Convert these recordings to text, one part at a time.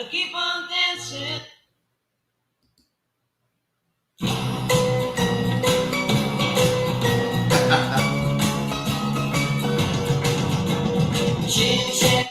keep on dancing. Chit chat.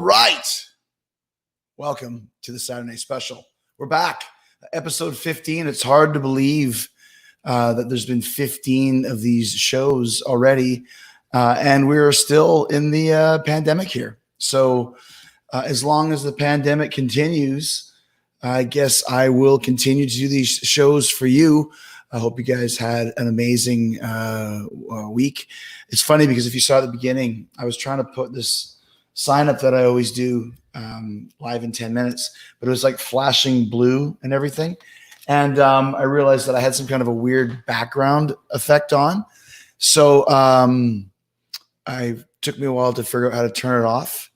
right. Welcome to the Saturday Night Special. We're back. Episode 15. It's hard to believe that there's been 15 of these shows already. And we're still in the pandemic here. So as long as the pandemic continues, I guess I will continue to do these shows for you. I hope you guys had an amazing week. It's funny because if you saw at the beginning, I was trying to put this sign up that I always do live in 10 minutes, but it was like flashing blue and everything. And I realized that I had some kind of a weird background effect on. So it took me a while to figure out how to turn it off.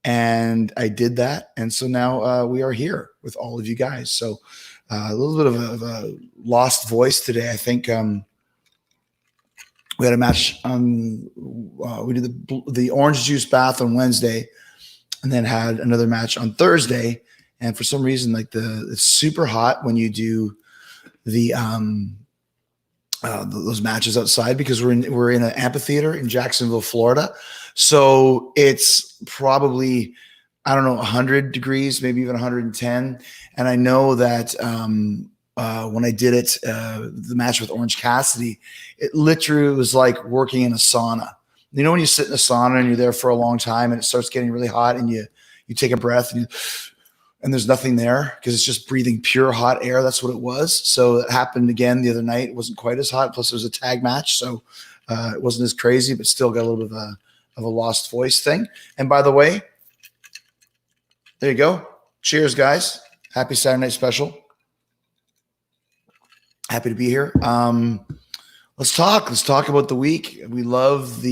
And I did that. And so now we are here with all of you guys. So a little bit of a lost voice today. I think we had a match on, we did the orange juice bath on Wednesday and then had another match on Thursday. And for some reason, like it's super hot when you do those matches outside because we're in an amphitheater in Jacksonville, Florida. So it's probably, I don't know, 100 degrees, maybe even 110. And I know that when I did it, the match with Orange Cassidy, it literally was like working in a sauna. You know, when you sit in a sauna and you're there for a long time and it starts getting really hot and you take a breath and there's nothing there because it's just breathing pure hot air. That's what it was. So it happened again the other night. It wasn't quite as hot. Plus it was a tag match. So it wasn't as crazy, but still got a little bit of a lost voice thing. And by the way, there you go. Cheers, guys. Happy Saturday Night Special. Happy to be here. Let's talk. Let's talk about the week. We love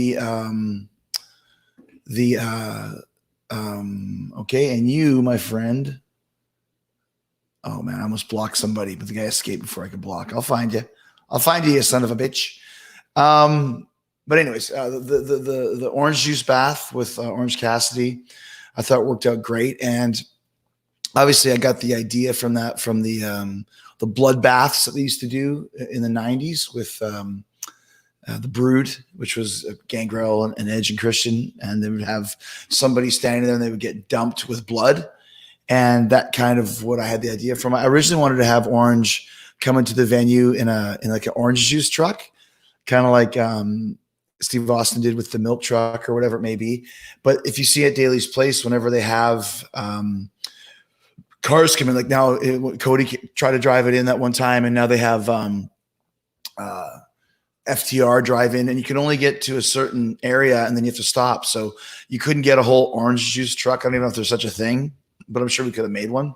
okay. And you, my friend. Oh man, I almost blocked somebody, but the guy escaped before I could block. I'll find you. I'll find you, you son of a bitch. But anyways, the orange juice bath with Orange Cassidy, I thought it worked out great. And obviously I got the idea from the blood baths that they used to do in the 90s with the Brood, which was Gangrel and Edge and Christian. And they would have somebody standing there and they would get dumped with blood. And that kind of what I had the idea from. I originally wanted to have Orange come into the venue in like an orange juice truck, kind of like Steve Austin did with the milk truck or whatever it may be. But if you see at Daly's Place, whenever they have cars come in, like now Cody tried to drive it in that one time, and now they have FTR drive in, and you can only get to a certain area and then you have to stop. So you couldn't get a whole orange juice truck. I don't even know if there's such a thing, but I'm sure we could have made one.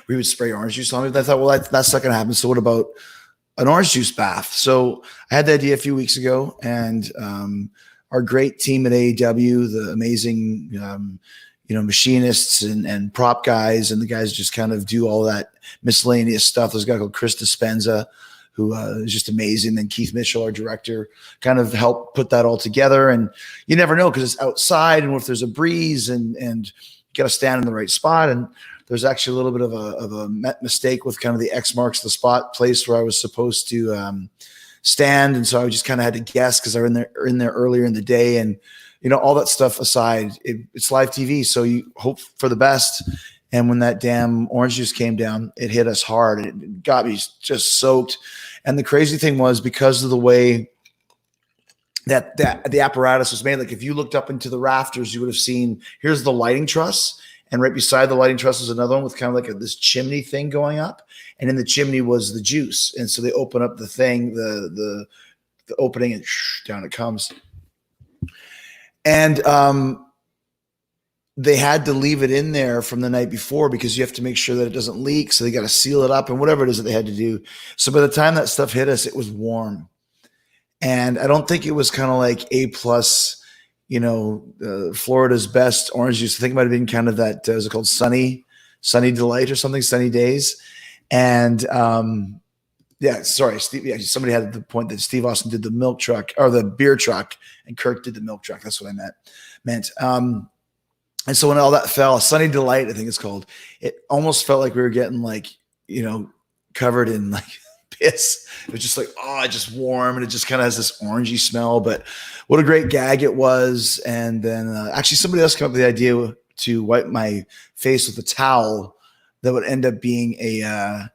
We would spray orange juice on it. I thought, well, that's not going to happen. So what about an orange juice bath? So I had the idea a few weeks ago, and our great team at AEW, the amazing, machinists and prop guys, and the guys just kind of do all that miscellaneous stuff. There's a guy called Chris Dispenza, who is just amazing. Then Keith Mitchell, our director, kind of helped put that all together. And you never know because it's outside, and if there's a breeze and you got to stand in the right spot. And there's actually a little bit of a mistake with kind of the X marks the spot place where I was supposed to stand. And so I just kind of had to guess because I were in there earlier in the day. And, all that stuff aside, it's live TV. So you hope for the best. And when that damn orange juice came down, it hit us hard. It got me just soaked. And the crazy thing was, because of the way that the apparatus was made, like if you looked up into the rafters, you would have seen, here's the lighting truss. And right beside the lighting truss was another one with kind of like this chimney thing going up. And in the chimney was the juice. And so they open up the thing, the opening, and down it comes. And they had to leave it in there from the night before because you have to make sure that it doesn't leak. So they got to seal it up and whatever it is that they had to do. So by the time that stuff hit us, it was warm. And I don't think it was kind of like A+, Florida's best orange juice. I think it might have been kind of that, is it called Sunny Delight or something, Sunny Days. And somebody had the point that Steve Austin did the milk truck or the beer truck and Kirk did the milk truck. That's what I meant. And so when all that fell, Sunny Delight, I think it's called, it almost felt like we were getting covered in piss. It was just like, oh, just warm, and it just kind of has this orangey smell. But what a great gag it was. And then actually somebody else came up with the idea to wipe my face with a towel that would end up being a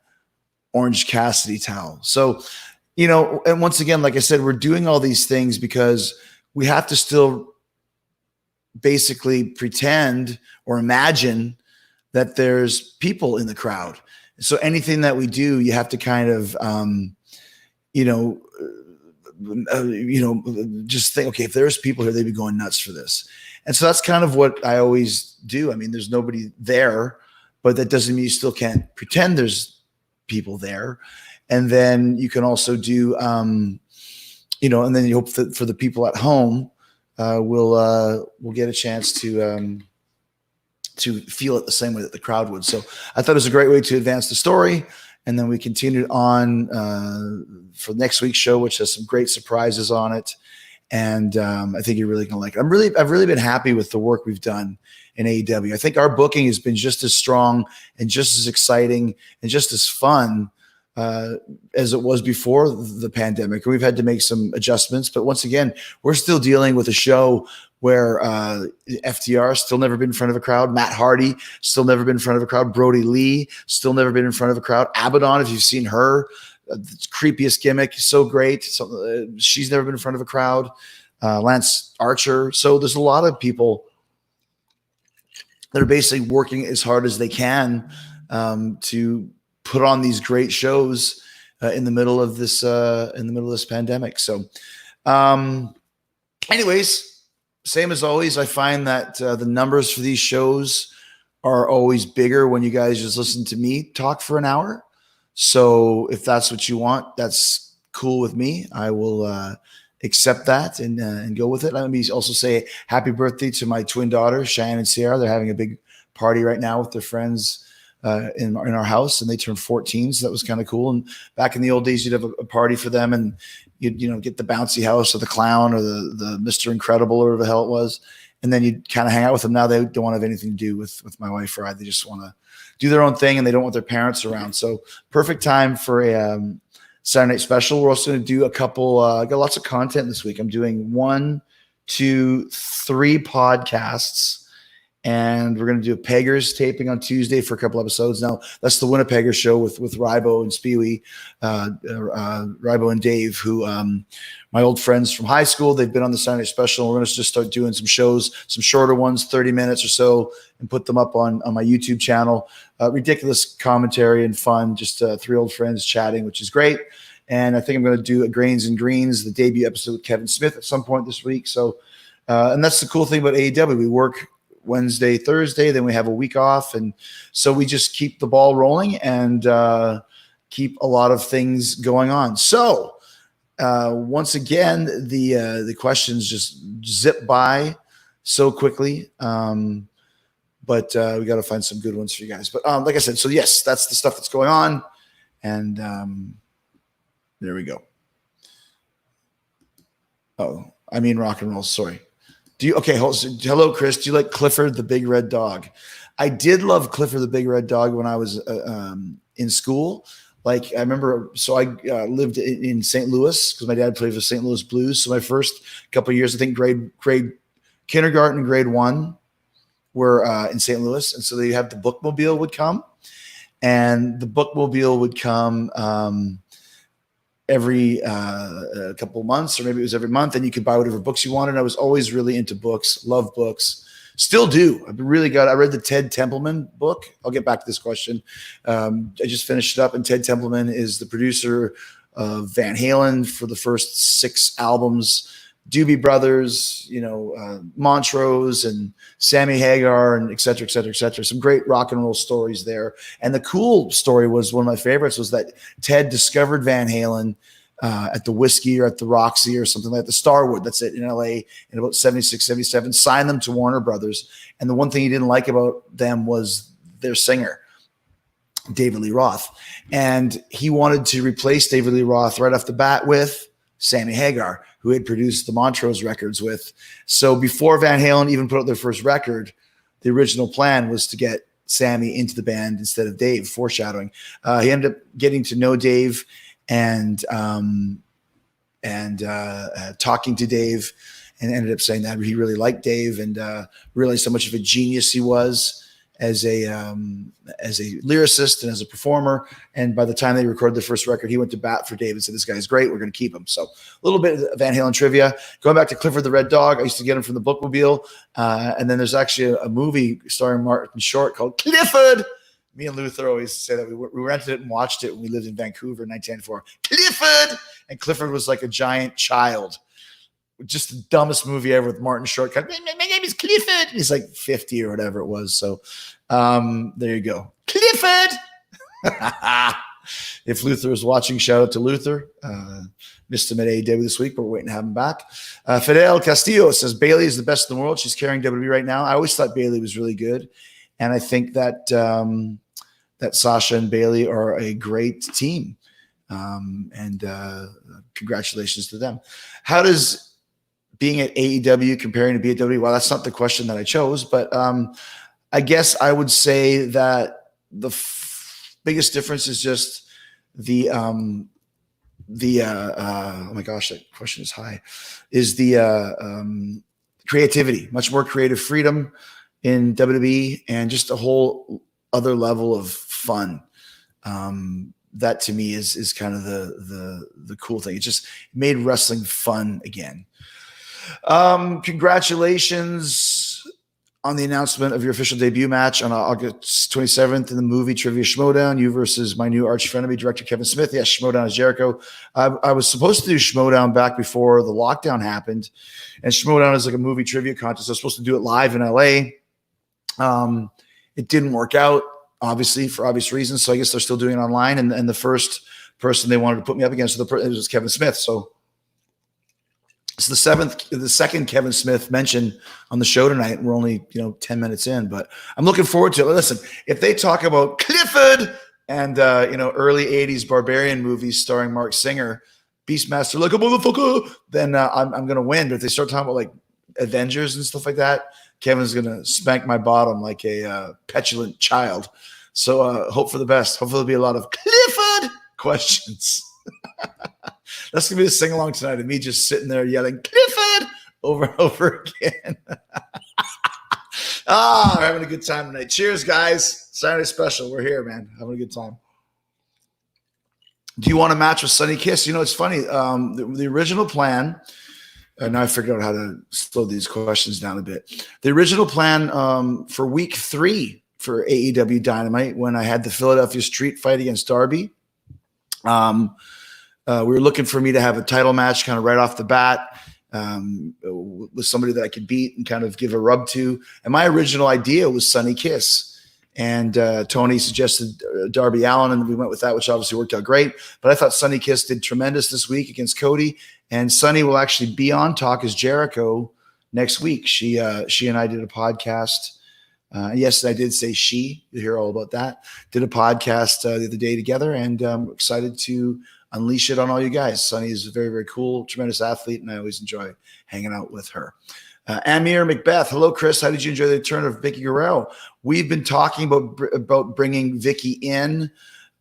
Orange Cassidy towel. So, and once again, like I said, we're doing all these things because we have to still basically pretend or imagine that there's people in the crowd. So anything that we do, you have to kind of, just think, okay, if there's people here, they'd be going nuts for this. And so that's kind of what I always do. I mean, there's nobody there, but that doesn't mean you still can't pretend there's people there. And then you can also do, and then you hope that for the people at home, we'll get a chance to feel it the same way that the crowd would. So I thought it was a great way to advance the story. And then we continued on for next week's show, which has some great surprises on it. And I think you're really going to like it. I've really been happy with the work we've done in AEW. I think our booking has been just as strong and just as exciting and just as fun as it was before the pandemic. We've had to make some adjustments, but once again, we're still dealing with a show where FTR still never been in front of a crowd. Matt Hardy still never been in front of a crowd. Brody Lee still never been in front of a crowd. Abaddon, if you've seen her, the creepiest gimmick, so great. So, she's never been in front of a crowd. Lance Archer. So there's a lot of people that are basically working as hard as they can to put on these great shows in the middle of this pandemic. So, anyways, same as always, I find that the numbers for these shows are always bigger when you guys just listen to me talk for an hour. So if that's what you want, that's cool with me. I will accept that and go with it. Let me also say happy birthday to my twin daughters, Cheyenne and Sierra. They're having a big party right now with their friends in our house, and they turned 14, so that was kind of cool. And back in the old days, you'd have a party for them, and you'd get the bouncy house or the clown or the Mr. Incredible or whatever the hell it was, and then you'd kind of hang out with them. Now they don't want to have anything to do with my wife or I. They just want to do their own thing, and they don't want their parents around. So perfect time for a Saturday night special. We're also going to do a couple. Got lots of content this week. I'm doing 1, 2, 3 podcasts. And we're going to do a Peggers taping on Tuesday for a couple episodes. Now, that's the Winnipeggers show with Rybo and Spewy, Rybo and Dave, who my old friends from high school. They've been on the Saturday special. We're going to just start doing some shows, some shorter ones, 30 minutes or so, and put them up on my YouTube channel. Ridiculous commentary and fun, just 3 old friends chatting, which is great. And I think I'm going to do a Grains and Greens, the debut episode with Kevin Smith at some point this week. So, and that's the cool thing about AEW. We work Wednesday, Thursday, then we have a week off. And so we just keep the ball rolling and keep a lot of things going on. So once again, the questions just zip by so quickly. But we got to find some good ones for you guys. But like I said, so yes, that's the stuff that's going on. And there we go. Oh, I mean rock and roll. Sorry. Hello, Chris. Do you like Clifford the Big Red Dog? I did love Clifford the Big Red Dog when I was in school. Like I remember, so I lived in St. Louis because my dad played for St. Louis Blues. So my first couple of years, I think grade kindergarten and grade 1 were in St. Louis. And so they have the bookmobile would come, and the bookmobile would come every couple of months, or maybe it was every month, and you could buy whatever books you wanted. I was always really into books, love books, still do. I've been really good. I read the Ted Templeman book. I'll get back to this question. I just finished it up, and Ted Templeman is the producer of Van Halen for the first 6 albums, Doobie Brothers, Montrose and Sammy Hagar, and et cetera, et cetera, et cetera. Some great rock and roll stories there. And the cool story was, one of my favorites was that Ted discovered Van Halen at the Whiskey or at the Roxy or something like the Starwood, that's it, in LA in about 76, 77, signed them to Warner Brothers. And the one thing he didn't like about them was their singer, David Lee Roth. And he wanted to replace David Lee Roth right off the bat with Sammy Hagar, who had produced the Montrose records with. So before Van Halen even put out their first record, the original plan was to get Sammy into the band instead of Dave, foreshadowing. He ended up getting to know Dave, and talking to Dave, and ended up saying that he really liked Dave and realized how much of a genius he was as a lyricist and as a performer. And by the time they recorded the first record, he went to bat for Dave and said, "This guy's great. We're going to keep him." So a little bit of Van Halen trivia. Going back to Clifford the Red Dog, I used to get him from the Bookmobile. And then there's actually a movie starring Martin Short called Clifford. Me and Luther always say that we rented it and watched it when we lived in Vancouver in 1994. Clifford! And Clifford was like a giant child. Just the dumbest movie ever with Martin Short. My name is Clifford. He's like 50 or whatever it was. So there you go. Clifford! If Luther was watching, shout out to Luther. Missed him at AEW this week, but we're waiting to have him back. Fidel Castillo says, Bailey is the best in the world. She's carrying WWE right now. I always thought Bailey was really good. And I think that that Sasha and Bailey are a great team. And congratulations to them. How does being at AEW comparing to BW? Well, that's not the question that I chose, but I guess I would say that the biggest difference is just the oh my gosh, that question is high, is the creativity, much more creative freedom in WWE, and just a whole other level of fun. That to me is kind of the cool thing. It just made wrestling fun again. Congratulations on the announcement of your official debut match on August 27th in the movie Trivia Schmoedown, you versus my new arch frenemy, director Kevin Smith. Yes, Schmoedown is Jericho. I was supposed to do Schmoedown back before the lockdown happened, and Schmoedown is like a movie trivia contest. I was supposed to do it live in LA. It didn't work out, obviously, for obvious reasons. So I guess they're still doing it online. And the first person they wanted to put me up against was Kevin Smith. So it's the second Kevin Smith mention on the show tonight. And we're only 10 minutes in, but I'm looking forward to it. Listen, if they talk about Clifford and early 80s barbarian movies starring Mark Singer, Beastmaster like a motherfucker, then I'm going to win. But if they start talking about like Avengers and stuff like that, Kevin's going to spank my bottom like a petulant child. So hope for the best. Hopefully there'll be a lot of Clifford questions. That's going to be the sing-along tonight of me just sitting there yelling Clifford over and over again. We're having a good time tonight. Cheers, guys. Saturday special. We're here, man. Having a good time. Do you want a match with Sonny Kiss? It's funny. The original plan, now I figured out how to slow these questions down a bit. The original plan for week 3 for AEW Dynamite, when I had the Philadelphia Street fight against Darby, we were looking for me to have a title match kind of right off the bat with somebody that I could beat and kind of give a rub to. And my original idea was Sonny Kiss. And Tony suggested Darby Allin, and we went with that, which obviously worked out great. But I thought Sonny Kiss did tremendous this week against Cody. And Sonny will actually be on Talk is Jericho next week. She and I did a podcast. Yes, I did say she. You'll hear all about that. Did a podcast the other day together, and I'm excited to unleash it on all you guys. Sonny is a very, very cool, tremendous athlete, and I always enjoy hanging out with her. Amir Macbeth. Hello, Chris. How did you enjoy the return of Vicky Guerrero? We've been talking about bringing Vicky in.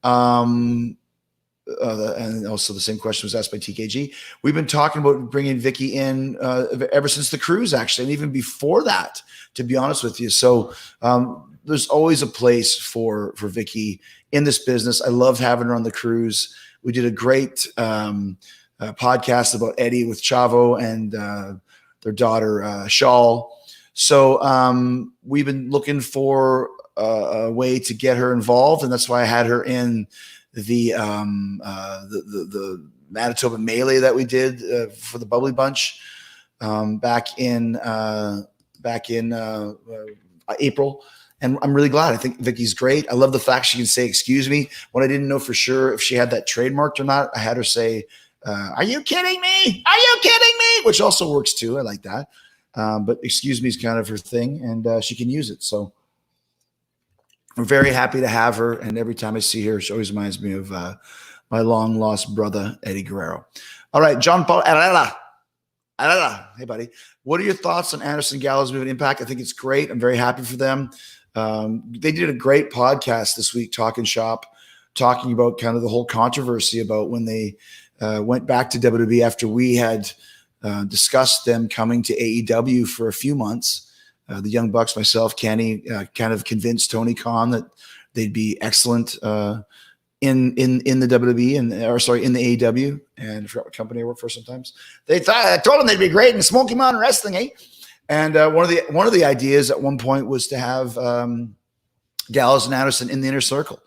And also the same question was asked by TKG. We've been talking about bringing Vicky in ever since the cruise, actually, and even before that, to be honest with you. So there's always a place for Vicky in this business. I loved having her on the cruise. We did a great podcast about Eddie with Chavo and their daughter, Shawl. So we've been looking for a way to get her involved, and that's why I had her in the Manitoba Melee that we did for the Bubbly Bunch back in April. And I'm really glad. I think Vicky's great. I love the fact she can say, excuse me. When I didn't know for sure if she had that trademarked or not, I had her say, are you kidding me? Are you kidding me? Which also works too. I like that. But excuse me is kind of her thing, and she can use it. So we're very happy to have her. And every time I see her, she always reminds me of my long lost brother, Eddie Guerrero. All right. John Paul Herrera. Hey, buddy. What are your thoughts on Anderson Gallows moving Impact? I think it's great. I'm very happy for them. They did a great podcast this week, Talking Shop, talking about kind of the whole controversy about when they went back to WWE after we had discussed them coming to AEW for a few months. The Young Bucks, myself, Kenny, kind of convinced Tony Khan that they'd be excellent in the WWE in the AEW, and I forgot what company I work for. Sometimes I told them they'd be great in Smoky Mountain Wrestling, eh? And one of the ideas at one point was to have Gallows and Anderson in the Inner Circle.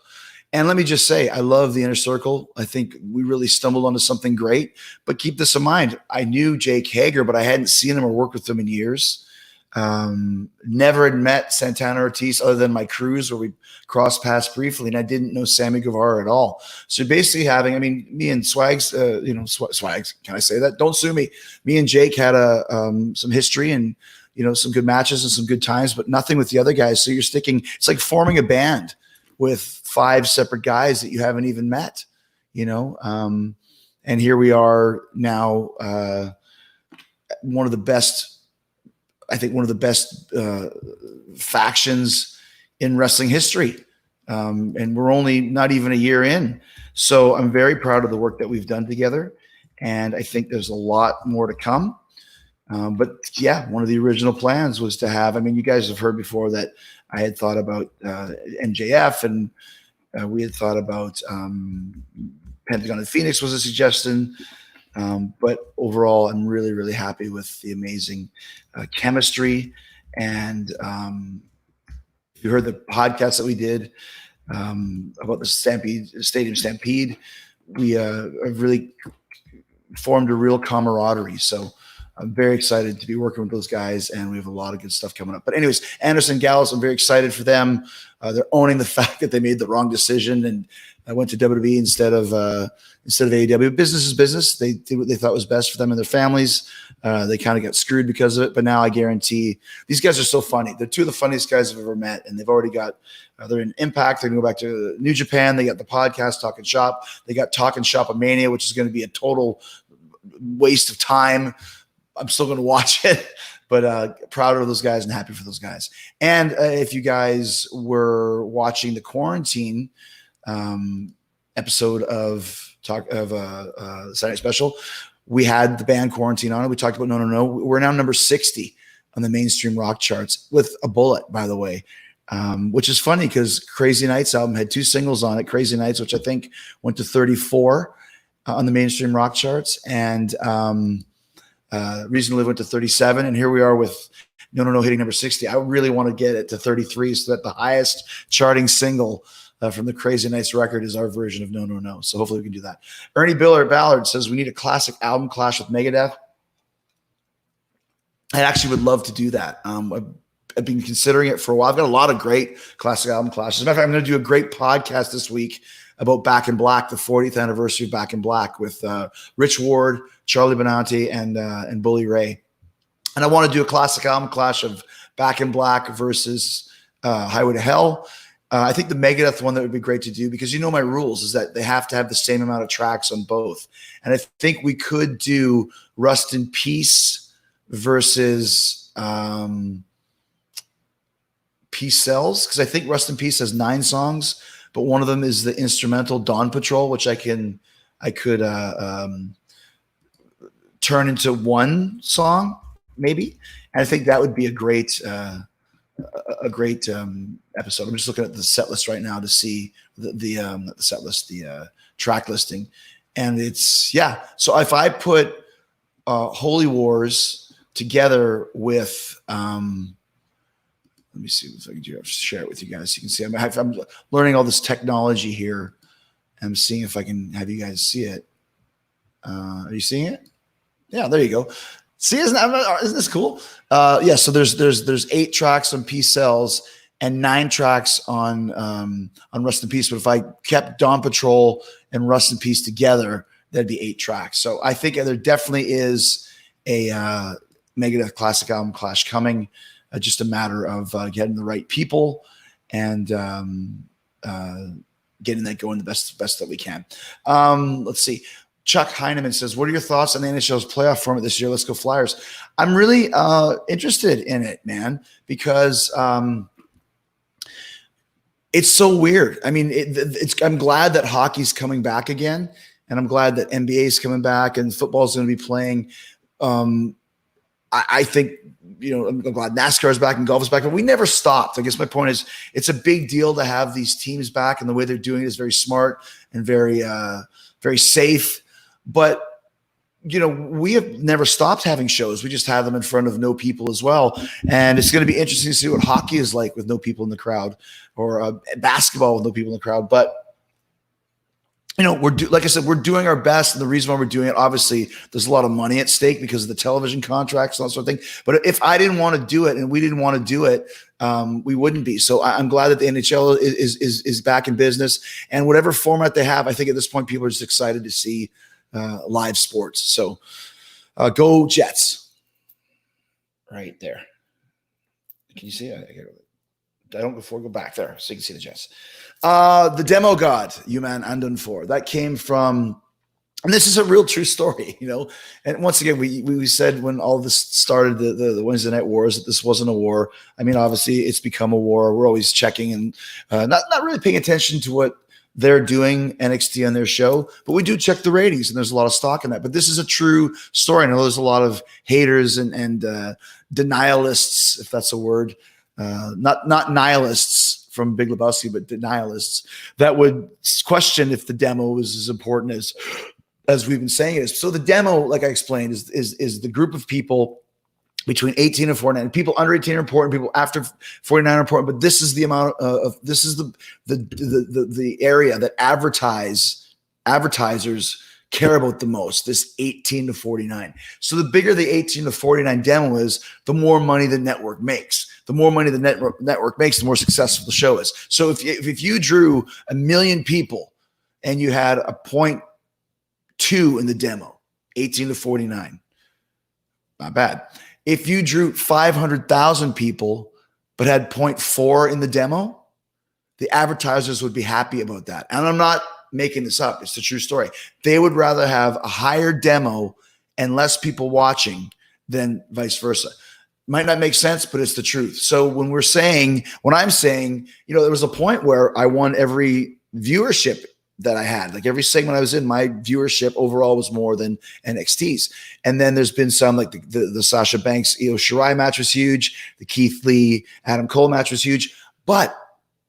And let me just say, I love the Inner Circle. I think we really stumbled onto something great. But keep this in mind: I knew Jake Hager, but I hadn't seen him or worked with him in years. Never had met Santana Ortiz other than my cruise where we crossed paths briefly, and I didn't know Sammy Guevara at all. So basically having, I mean, me and Swags, Swags, can I say that? Don't sue me. Me and Jake had some history and, some good matches and some good times, but nothing with the other guys. So you're sticking, it's like forming a band with 5 separate guys that you haven't even met, and here we are now, one of the best factions in wrestling history. And we're only not even a year in. So I'm very proud of the work that we've done together. And I think there's a lot more to come. But yeah, one of the original plans was to have, you guys have heard before that I had thought about MJF, and we had thought about Pentagon and Phoenix was a suggestion. But overall, I'm really, really happy with the amazing chemistry. And you heard the podcast that we did about the Stadium Stampede. We have really formed a real camaraderie. So I'm very excited to be working with those guys, and we have a lot of good stuff coming up. But anyways, Anderson Gallows, I'm very excited for them. They're owning the fact that they made the wrong decision and I went to WWE instead of AEW. Business is business. They did what they thought was best for them and their families. They kind of got screwed because of it, but now I guarantee these guys are so funny. They're 2 of the funniest guys I've ever met, and they've already got they're in Impact. They're going to go back to New Japan. They got the podcast Talking Shop. They got Talking Shop Mania, which is going to be a total waste of time. I'm still going to watch it, but proud of those guys and happy for those guys. And if you guys were watching the quarantine episode of Saturday Special, we had the band Quarantine on it. We talked about No. We're now number 60 on the mainstream rock charts with a bullet, by the way, which is funny because Crazy Nights album had 2 singles on it. Crazy Nights, which I think went to 34 on the mainstream rock charts, and Reason to Live went to 37. And here we are with No hitting number 60. I really want to get it to 33 so that the highest charting single from the Crazy Nights record is our version of No. So hopefully we can do that. Ernie Ballard says we need a classic album clash with Megadeth. I actually would love to do that. I've been considering it for a while. I've got a lot of great classic album clashes. As a matter of fact, I'm going to do a great podcast this week about Back in Black, the 40th anniversary of Back in Black, with Rich Ward, Charlie Benanti, and Bully Ray. And I want to do a classic album clash of Back in Black versus Highway to Hell. I think the Megadeth one that would be great to do, because my rules is that they have to have the same amount of tracks on both. And I think we could do Rust in Peace versus Peace Sells, because I think Rust in Peace has 9 songs, but one of them is the instrumental Dawn Patrol, which I could turn into one song maybe. And I think that would be a great episode. I'm just looking at the set list right now to see the set list, the track listing, and it's So if I put Holy Wars together with let me see if I can share it with you guys. You can see I'm learning all this technology here. I'm seeing if I can have you guys see it. Are you seeing it? Yeah, there you go. See, isn't this cool? So there's 8 tracks on Peace Sells and 9 tracks on Rust in Peace. But if I kept Dawn Patrol and Rust in Peace together, that'd be 8 tracks. So I think there definitely is a Megadeth classic album clash coming. Just a matter of getting the right people and getting that going the best that we can. Let's see. Chuck Heineman says, what are your thoughts on the NHL's playoff format this year? Let's go Flyers. I'm really interested in it, man, because It's so weird. I mean, I'm glad that hockey's coming back again, and I'm glad that NBA is coming back and football's going to be playing. Um, I think, I'm glad NASCAR is back and golf is back, but we never stopped. I guess my point is it's a big deal to have these teams back, and the way they're doing it is very smart and very, very safe. But, we have never stopped having shows. We just have them in front of no people as well. And it's going to be interesting to see what hockey is like with no people in the crowd, or basketball with no people in the crowd. But like I said, we're doing our best. And the reason why we're doing it, obviously, there's a lot of money at stake because of the television contracts and that sort of thing. But if I didn't want to do it and we didn't want to do it, we wouldn't be. So I'm glad that the NHL is back in business, and whatever format they have, I think at this point, people are just excited to see live sports. So go Jets. Right there. Can you see it? I don't go back there so you can see the Jets. The demo god, Human Andun 4. That came from, and this is a real true story, And once again, we said when all this started, the Wednesday Night Wars, that this wasn't a war. I mean, obviously, it's become a war. We're always checking and not really paying attention to what they're doing NXT on their show, but we do check the ratings, and there's a lot of stock in that. But this is a true story. I know there's a lot of haters and denialists, if that's a word, not nihilists from Big Lebowski, but denialists that would question if the demo was as important as we've been saying it is. So the demo, like I explained, is the group of people between 18 and 49. People under 18 are important. People after 49 are important. But this is the amount of this is the area that advertisers care about the most, this 18 to 49. So the bigger the 18 to 49 demo is, the more money the network makes. The more money the network makes, the more successful the show is. So if you drew 1 million people and you had a 0.2 in the demo, 18 to 49, not bad. If you drew 500,000 people but had 0.4 in the demo, the advertisers would be happy about that. And I'm not making this up. It's the true story. They would rather have a higher demo and less people watching than vice versa. Might not make sense, but it's the truth. So when I'm saying, there was a point where I won every viewership that I had. Like every segment I was in, my viewership overall was more than NXT's. And then there's been some, like the Sasha Banks, Io Shirai match was huge. The Keith Lee, Adam Cole match was huge. But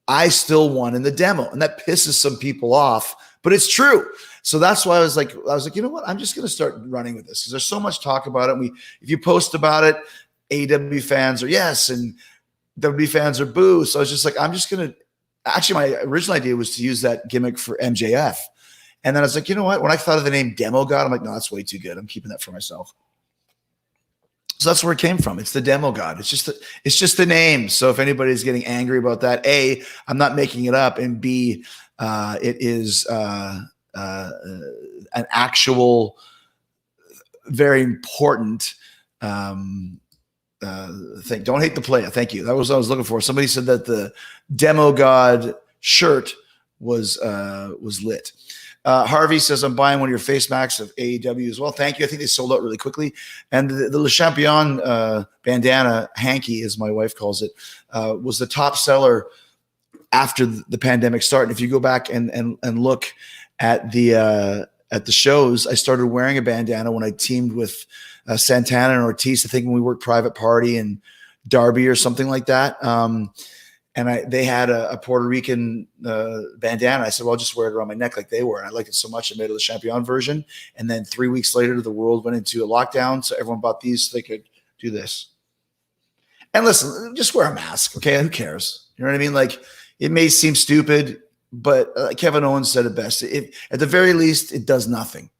I still won in the demo, and that pisses some people off, but it's true. So that's why I was like, you know what? I'm just going to start running with this because there's so much talk about it. If you post about it, AEW fans are yes, and WWE fans are boo. So I was just like, I'm just going to. Actually, my original idea was to use that gimmick for MJF, and then I was like, you know what? When I thought of the name Demo God, I'm like, no, that's way too good. I'm keeping that for myself. So that's where it came from. It's the Demo God. It's just the name. So if anybody's getting angry about that, A, I'm not making it up, and B, it is an actual, very important thing. Don't hate the player. Thank you. That was what I was looking for. Somebody said that the Demo God shirt was lit. Harvey says, I'm buying one of your face masks of AEW as well. Thank you. I think they sold out really quickly. And the Le Champion bandana, hanky, as my wife calls it, was the top seller after the pandemic started. If you go back and look at the shows, I started wearing a bandana when I teamed with Santana and Ortiz, I think when we worked Private Party and Darby or something like that. And they had a Puerto Rican bandana. I said, well, I'll just wear it around my neck like they were. And I liked it so much, I made a Champion version. And then 3 weeks later, the world went into a lockdown. So everyone bought these so they could do this. And listen, just wear a mask, okay? Who cares? You know what I mean? Like, it may seem stupid, but Kevin Owens said it best. At the very least, it does nothing.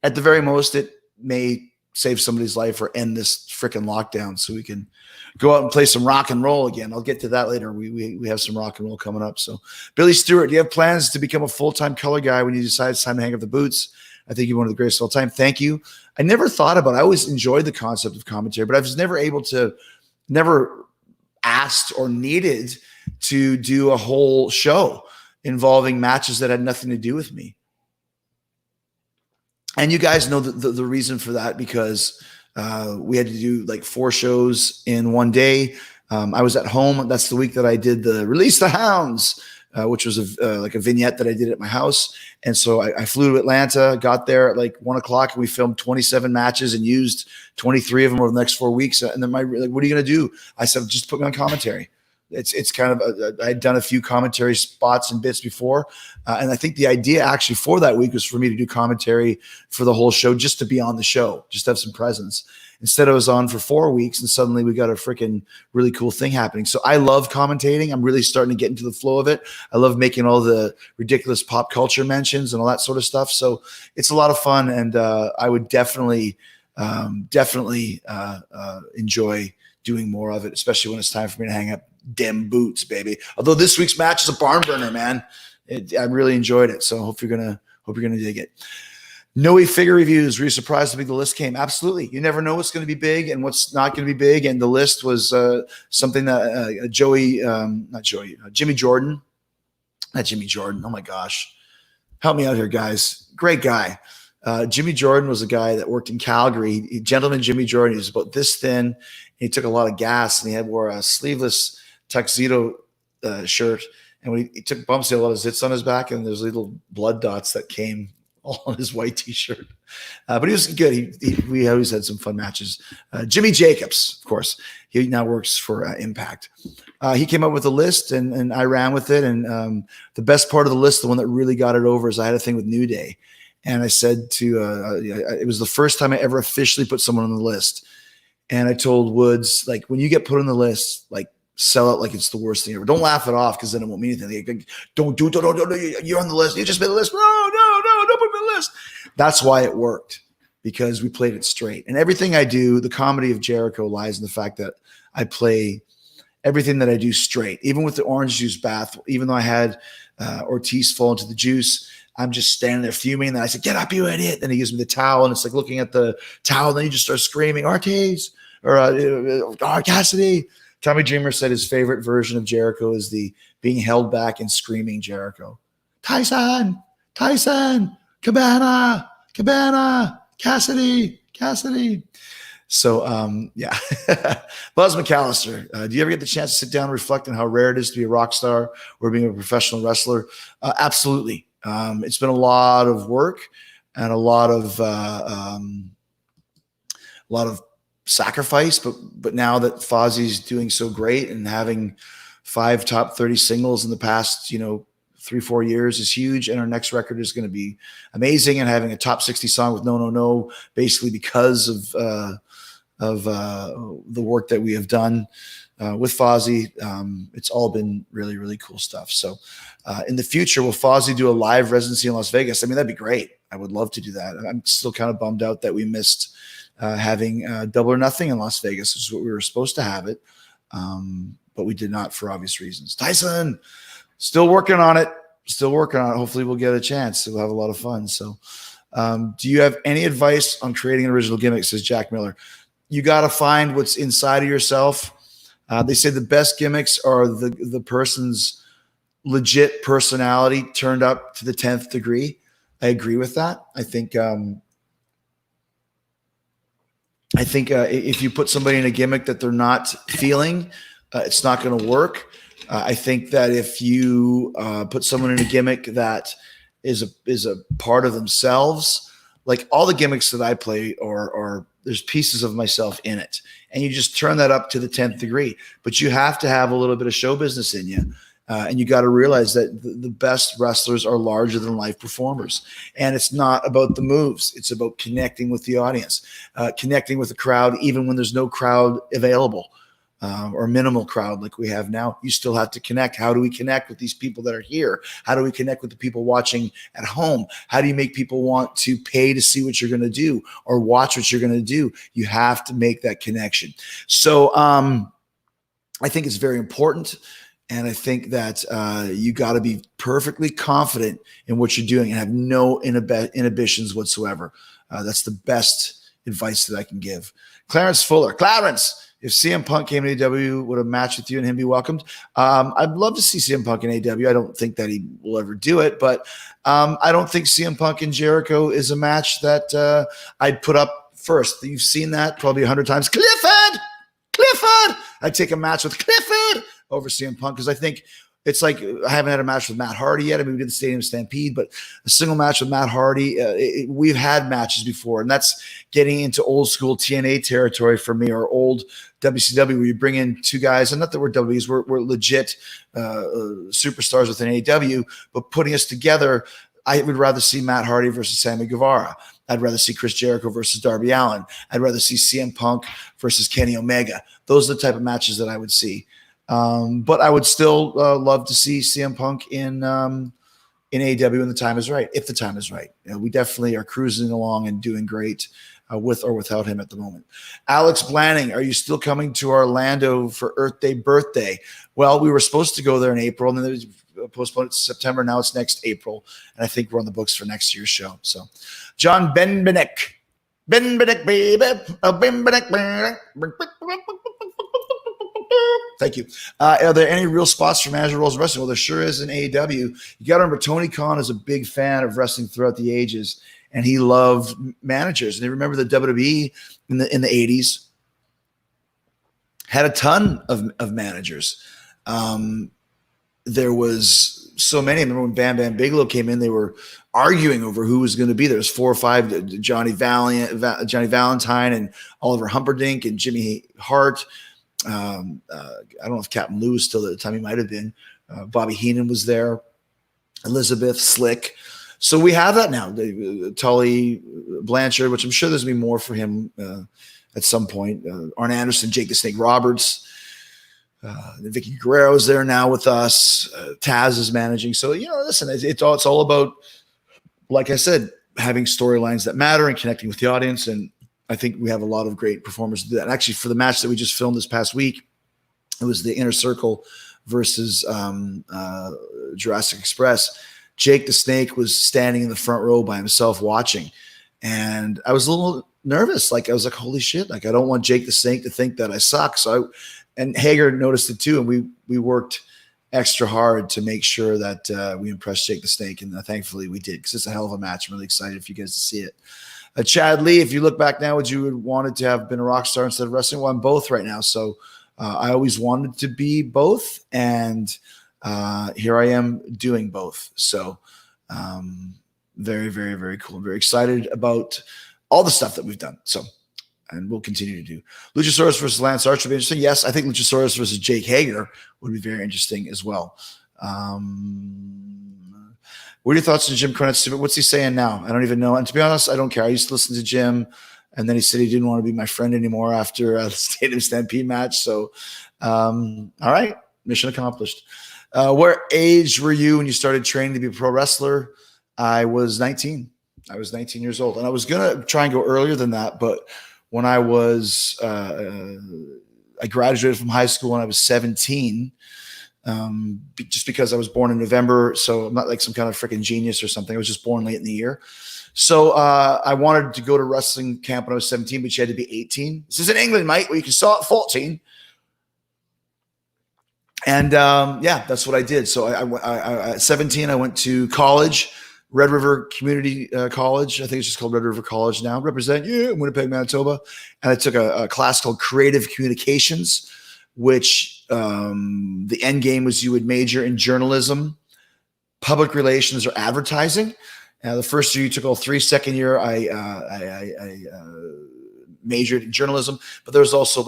At the very most, it may save somebody's life or end this freaking lockdown so we can go out and play some rock and roll again. I'll get to that later. We have some rock and roll coming up. So Billy Stewart, do you have plans to become a full-time color guy when you decide it's time to hang up the boots? I think you're one of the greatest of all time. Thank you. I never thought about it. I always enjoyed the concept of commentary, but I was never asked or needed to do a whole show involving matches that had nothing to do with me. And you guys know the reason for that, because we had to do like 4 shows in one day. I was at home. That's the week that I did the Release the Hounds, which was like a vignette that I did at my house. And so I flew to Atlanta, got there at like 1 o'clock, and we filmed 27 matches and used 23 of them over the next 4 weeks. And then like, what are you going to do? I said, just put me on commentary. It's kind of I'd done a few commentary spots and bits before, and I think the idea actually for that week was for me to do commentary for the whole show, just to be on the show, just to have some presence. Instead, I was on for 4 weeks, and suddenly we got a freaking really cool thing happening. So I love commentating. I'm really starting to get into the flow of it. I love making all the ridiculous pop culture mentions and all that sort of stuff. So it's a lot of fun, and I would definitely enjoy doing more of it, especially when it's time for me to hang up dem boots, baby. Although this week's match is a barn burner, man. I really enjoyed it, so hope you're gonna dig it. Noe figure reviews. Were you surprised how big the list came? Absolutely. You never know what's going to be big and what's not going to be big. And the list was something that Jimmy Jordan. Not Jimmy Jordan. Oh my gosh, help me out here, guys. Great guy. Jimmy Jordan was a guy that worked in Calgary. Gentleman Jimmy Jordan. He was about this thin. He took a lot of gas, and he wore a sleeveless tuxedo shirt. And when he took bumps, he had a lot of zits on his back, and there's little blood dots that came all on his white T-shirt. But he was good. We always had some fun matches. Jimmy Jacobs, of course. He now works for Impact. He came up with a list, and I ran with it. And the best part of the list, the one that really got it over, is I had a thing with New Day. And I said it was the first time I ever officially put someone on the list. And I told Woods, like, when you get put on the list, like, sell it like it's the worst thing ever. Don't laugh it off, because then it won't mean anything. Like, don't, you're on the list. You just made the list. No, don't put me on the list. That's why it worked, because we played it straight. And everything I do, the comedy of Jericho lies in the fact that I play everything that I do straight. Even with the orange juice bath, even though I had Ortiz fall into the juice, I'm just standing there fuming. And then I said, "Get up, you idiot." And he gives me the towel, and it's like looking at the towel. And then you just start screaming, "Ortiz," or Cassidy. Tommy Dreamer said his favorite version of Jericho is the being held back and screaming Jericho. Tyson, Cabana, Cassidy. So, yeah. Buzz McAllister, do you ever get the chance to sit down and reflect on how rare it is to be a rock star or being a professional wrestler? Absolutely. It's been a lot of work and a lot of sacrifice, but now that Fozzy's doing so great and having 5 top 30 singles in the past, 3-4 years is huge, and our next record is going to be amazing. And having a top 60 song with No, basically because of the work that we have done with Fozzy, it's all been really, really cool stuff. So in the future, will Fozzy do a live residency in Las Vegas? I mean, that'd be great. I would love to do that. I'm still kind of bummed out that we missed having Double or Nothing in Las Vegas, which is what we were supposed to have it. But we did not for obvious reasons. Tyson, still working on it. Hopefully we'll get a chance. We'll have a lot of fun. So do you have any advice on creating an original gimmick, says Jack Miller? You got to find what's inside of yourself. They say the best gimmicks are the person's legit personality turned up to the 10th degree. I agree with that. I think if you put somebody in a gimmick that they're not feeling, it's not going to work. I think that if you put someone in a gimmick that is a part of themselves, like all the gimmicks that I play are there's pieces of myself in it, and you just turn that up to the 10th degree. But you have to have a little bit of show business in you. And you got to realize that the best wrestlers are larger than life performers. And it's not about the moves. It's about connecting with the audience, connecting with the crowd, even when there's no crowd available or minimal crowd like we have now. You still have to connect. How do we connect with these people that are here? How do we connect with the people watching at home? How do you make people want to pay to see what you're going to do or watch what you're going to do? You have to make that connection. So I think it's very important. And I think that you got to be perfectly confident in what you're doing and have no inhibitions whatsoever. That's the best advice that I can give. Clarence Fuller. Clarence, if CM Punk came to AEW, would a match with you and him be welcomed? I'd love to see CM Punk in AEW. I don't think that he will ever do it, but I don't think CM Punk and Jericho is a match that I'd put up first. You've seen that probably 100 times. Clifford! Clifford. I'd take a match with Clifford over CM Punk because I think it's like I haven't had a match with Matt Hardy yet. I mean, we did the Stadium Stampede, but a single match with Matt Hardy, we've had matches before, and that's getting into old school TNA territory for me, or old WCW, where you bring in two guys, and not that we're Ws, we're legit superstars within AEW, but putting us together. I would rather see Matt Hardy versus Sammy Guevara. I'd rather see Chris Jericho versus Darby Allin. I'd rather see CM Punk versus Kenny Omega. Those are the type of matches that I would see. But I would still love to see CM Punk in AEW when the time is right, if the time is right. We definitely are cruising along and doing great with or without him at the moment. Alex Blanning, are you still coming to Orlando for Earth Day birthday? Well, we were supposed to go there in April, and then it was postponed to September. Now it's next April, and I think we're on the books for next year's show. So, John Benbenek, baby, Benbenek. Thank you. Are there any real spots for manager roles in wrestling? Well, there sure is in AEW. You got to remember, Tony Khan is a big fan of wrestling throughout the ages, and he loved managers. And you remember the WWE in the 80s had a ton of managers. There was so many. I remember when Bam Bam Bigelow came in, they were arguing over who was going to be there. There's 4 or 5: Johnny Valentine and Oliver Humperdinck and Jimmy Hart. I don't know if Captain Lou was still at the time. He might have been. Bobby Heenan was there. Elizabeth Slick. So we have that now. Tully Blanchard, which I'm sure there's going to be more for him at some point. Arn Anderson, Jake the Snake Roberts. Vicky Guerrero is there now with us. Taz is managing. So, listen, it's all about, like I said, having storylines that matter and connecting with the audience. And I think we have a lot of great performers to do that. And actually, for the match that we just filmed this past week, it was the Inner Circle versus Jurassic Express. Jake the Snake was standing in the front row by himself watching. And I was a little nervous. I was like, holy shit. I don't want Jake the Snake to think that I suck. And Hager noticed it too. And we worked extra hard to make sure that we impressed Jake the Snake. And thankfully we did, because it's a hell of a match. I'm really excited for you guys to see it. Chad Lee, if you look back now, would you have wanted to have been a rock star instead of wrestling? Well, I'm both right now. So I always wanted to be both. And here I am doing both. So very, very, very cool. I'm very excited about all the stuff that we've done. So, and we'll continue to do. Luchasaurus versus Lance Archer would be interesting. Yes, I think Luchasaurus versus Jake Hager would be very interesting as well. What are your thoughts on Jim Cornette's stupid? What's he saying now? I don't even know. And to be honest, I don't care. I used to listen to Jim, and then he said he didn't want to be my friend anymore after the Stadium Stampede match. So, all right, mission accomplished. What age were you when you started training to be a pro wrestler? I was 19. I was 19 years old, and I was going to try and go earlier than that, but when I was, I graduated from high school when I was 17, just because I was born in November. So I'm not like some kind of freaking genius or something. I was just born late in the year. So I wanted to go to wrestling camp when I was 17, but you had to be 18. This is in England, mate, where you can start at 14. And yeah, that's what I did. So I at 17, I went to college. Red River Community College. I think it's just called Red River College now. Represent in Winnipeg, Manitoba. And I took a class called Creative Communications, which the end game was you would major in journalism, public relations, or advertising. The first year you took all 3. Second year I majored in journalism, but there was also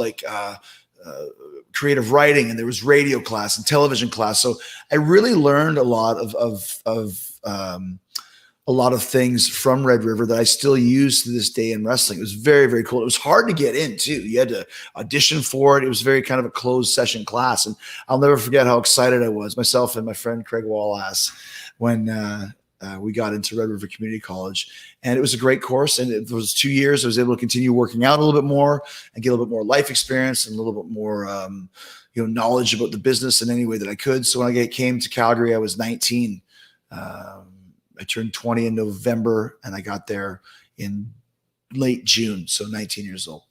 creative writing, and there was radio class and television class. So I really learned a lot of things from Red River that I still use to this day in wrestling. It was very, very cool. It was hard to get in too. You had to audition for it. It was very kind of a closed session class. And I'll never forget how excited I was, myself and my friend Craig Wallace, when we got into Red River Community College. And it was a great course. And it was 2 years. I was able to continue working out a little bit more and get a little bit more life experience and a little bit more knowledge about the business in any way that I could. So when I came to Calgary, I was 19. I turned 20 in November, and I got there in late June, so 19 years old.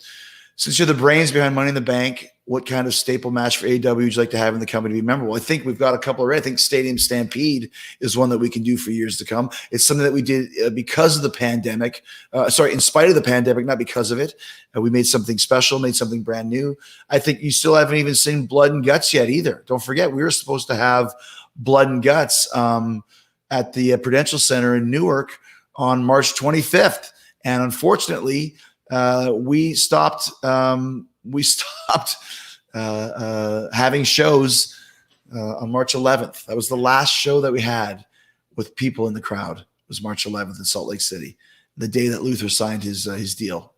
Since you're the brains behind Money in the Bank, what kind of staple match for AEW would you like to have in the company to be memorable? I think we've got a couple already. I think Stadium Stampede is one that we can do for years to come. It's something that we did because of the pandemic. In spite of the pandemic, not because of it. We made something special, made something brand new. I think you still haven't even seen Blood and Guts yet either. Don't forget, we were supposed to have Blood and Guts at the Prudential Center in Newark on March 25th. And unfortunately, we stopped having shows on March 11th. That was the last show that we had with people in the crowd. It was March 11th in Salt Lake City, the day that Luther signed his deal.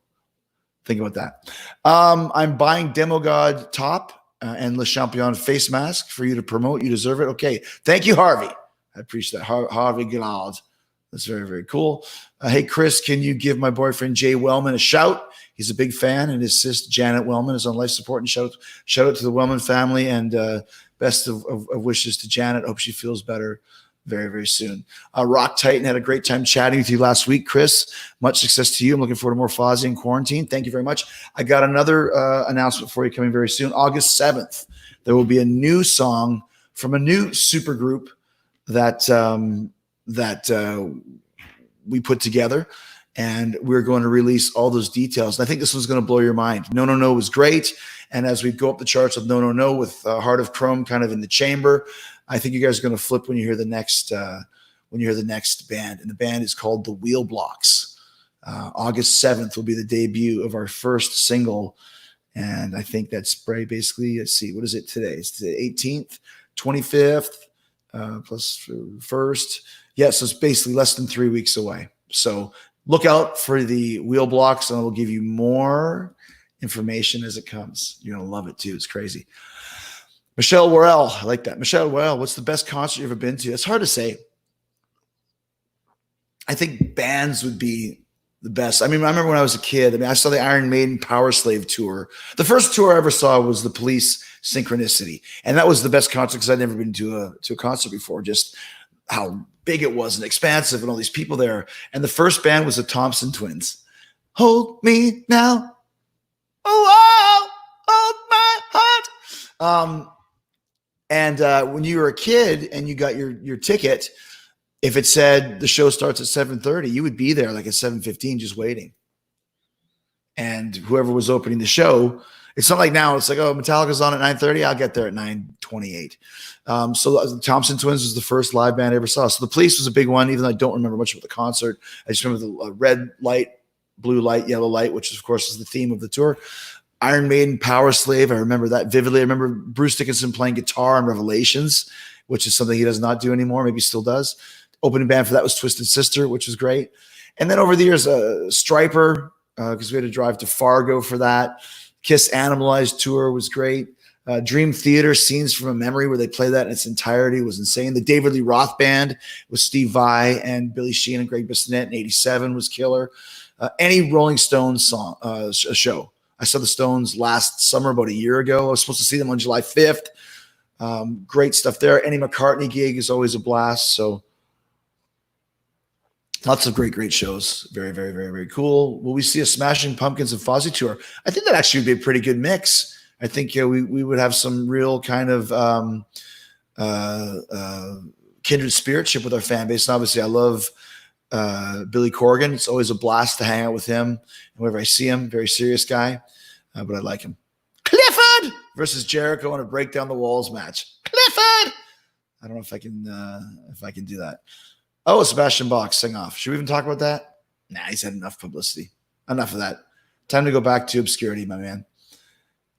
Think about that. I'm buying Demo God top and Le Champion face mask for you to promote. You deserve it. Okay. Thank you, Harvey. I appreciate that. Harvey Gillard. That's very, very cool. Hey, Chris, can you give my boyfriend Jay Wellman a shout? He's a big fan, and his sister Janet Wellman is on life support. And shout out to the Wellman family, and best of wishes to Janet. Hope she feels better very, very soon. Rock Titan, had a great time chatting with you last week, Chris. Much success to you. I'm looking forward to more Fozzy in quarantine. Thank you very much. I got another announcement for you coming very soon. August 7th, there will be a new song from a new super group that we put together, and we're going to release all those details. And I think this one's going to blow your mind. No, No, No was great. And as we go up the charts with No, No, No with Heart of Chrome kind of in the chamber, I think you guys are going to flip when you hear the next band. And the band is called The Wheel Blocks. August 7th will be the debut of our first single. And I think that's basically, let's see, what is it today? It's the 18th, 25th, plus first. Yes, so it's basically less than 3 weeks away. So look out for the Wheel Blocks, and I will give you more information as it comes. You're going to love it too. It's crazy. Michelle Worrell, I like that. Michelle Worrell, what's the best concert you've ever been to? It's hard to say. I think bands would be the best. I mean, I remember when I was a kid, I saw the Iron Maiden Power Slave tour. The first tour I ever saw was the Police Synchronicity. And that was the best concert because I'd never been to a concert before. Just how big it was and expansive and all these people there. And the first band was the Thompson Twins. Hold me now. Oh, hold my heart. And when you were a kid and you got your ticket, if it said the show starts at 7:30, you would be there like at 7:15 just waiting. And whoever was opening the show, it's not like now. It's like, oh, Metallica's on at 9:30. I'll get there at 9:28. So the Thompson Twins was the first live band I ever saw. So the Police was a big one, even though I don't remember much about the concert. I just remember the red light, blue light, yellow light, which of course is the theme of the tour. Iron Maiden, Power Slave. I remember that vividly. I remember Bruce Dickinson playing guitar on Revelations, which is something he does not do anymore. Maybe still does. Opening band for that was Twisted Sister, which was great. And then over the years, Stryper, because we had to drive to Fargo for that. Kiss Animalized tour was great. Dream Theater, Scenes from a Memory, where they play that in its entirety, was insane. The David Lee Roth Band with Steve Vai and Billy Sheehan and Greg Bissonette in '87 was killer. Any Rolling Stones song, show. I saw the Stones last summer, about a year ago. I was supposed to see them on July 5th. Great stuff there. Any McCartney gig is always a blast. So lots of great shows. Very, very, very, very cool. Will we see a Smashing Pumpkins and Fozzy tour? I think that actually would be a pretty good mix. I think we would have some real kind of kindred spiritship with our fan base. And obviously, I love Billy Corgan. It's always a blast to hang out with him. Whenever I see him, very serious guy, but I like him. Clifford versus Jericho in a Break Down the Walls match. Clifford. I don't know if I can do that. Oh, Sebastian Bach, sing off. Should we even talk about that? Nah, he's had enough publicity. Enough of that. Time to go back to obscurity, my man.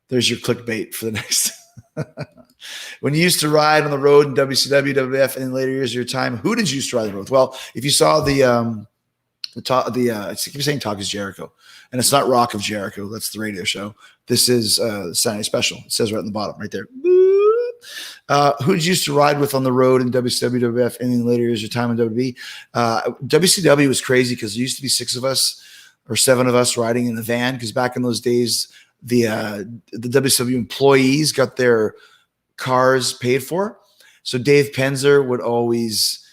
There's your clickbait for the next. When you used to ride on the road in WCW, WWF, and in later years of your time, who did you used to ride the road with? Well, if you saw I keep saying Talk is Jericho, and it's not Rock of Jericho. That's the radio show. This is Saturday Special. It says right on the bottom, right there. Who did you used to ride with on the road in WCW, WWF, and in later years of your time in WWE? WCW was crazy because there used to be 6 of us or 7 of us riding in the van, because back in those days, the WCW employees got their cars paid for. So Dave Penzer would always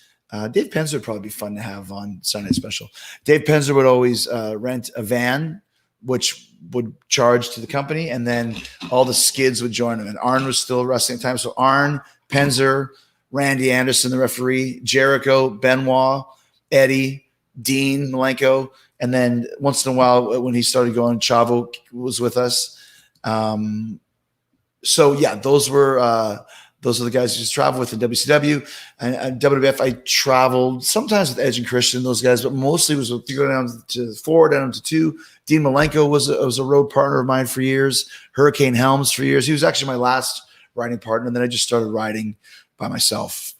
Dave Penzer would probably be fun to have on Sunday Special. Dave Penzer would always rent a van, which would charge to the company, and then all the skids would join them. And Arn was still wrestling at the time. So Arn, Penzer, Randy Anderson, the referee, Jericho, Benoit, Eddie, Dean Malenko. And then once in a while, when he started going, Chavo was with us. So yeah, those are the guys who just travel with in WCW and WWF. I traveled sometimes with Edge and Christian, those guys, but mostly was with, you go down to 4, down to 2. Dean Malenko was a road partner of mine for years. Hurricane Helms for years. He was actually my last riding partner, and then I just started riding by myself.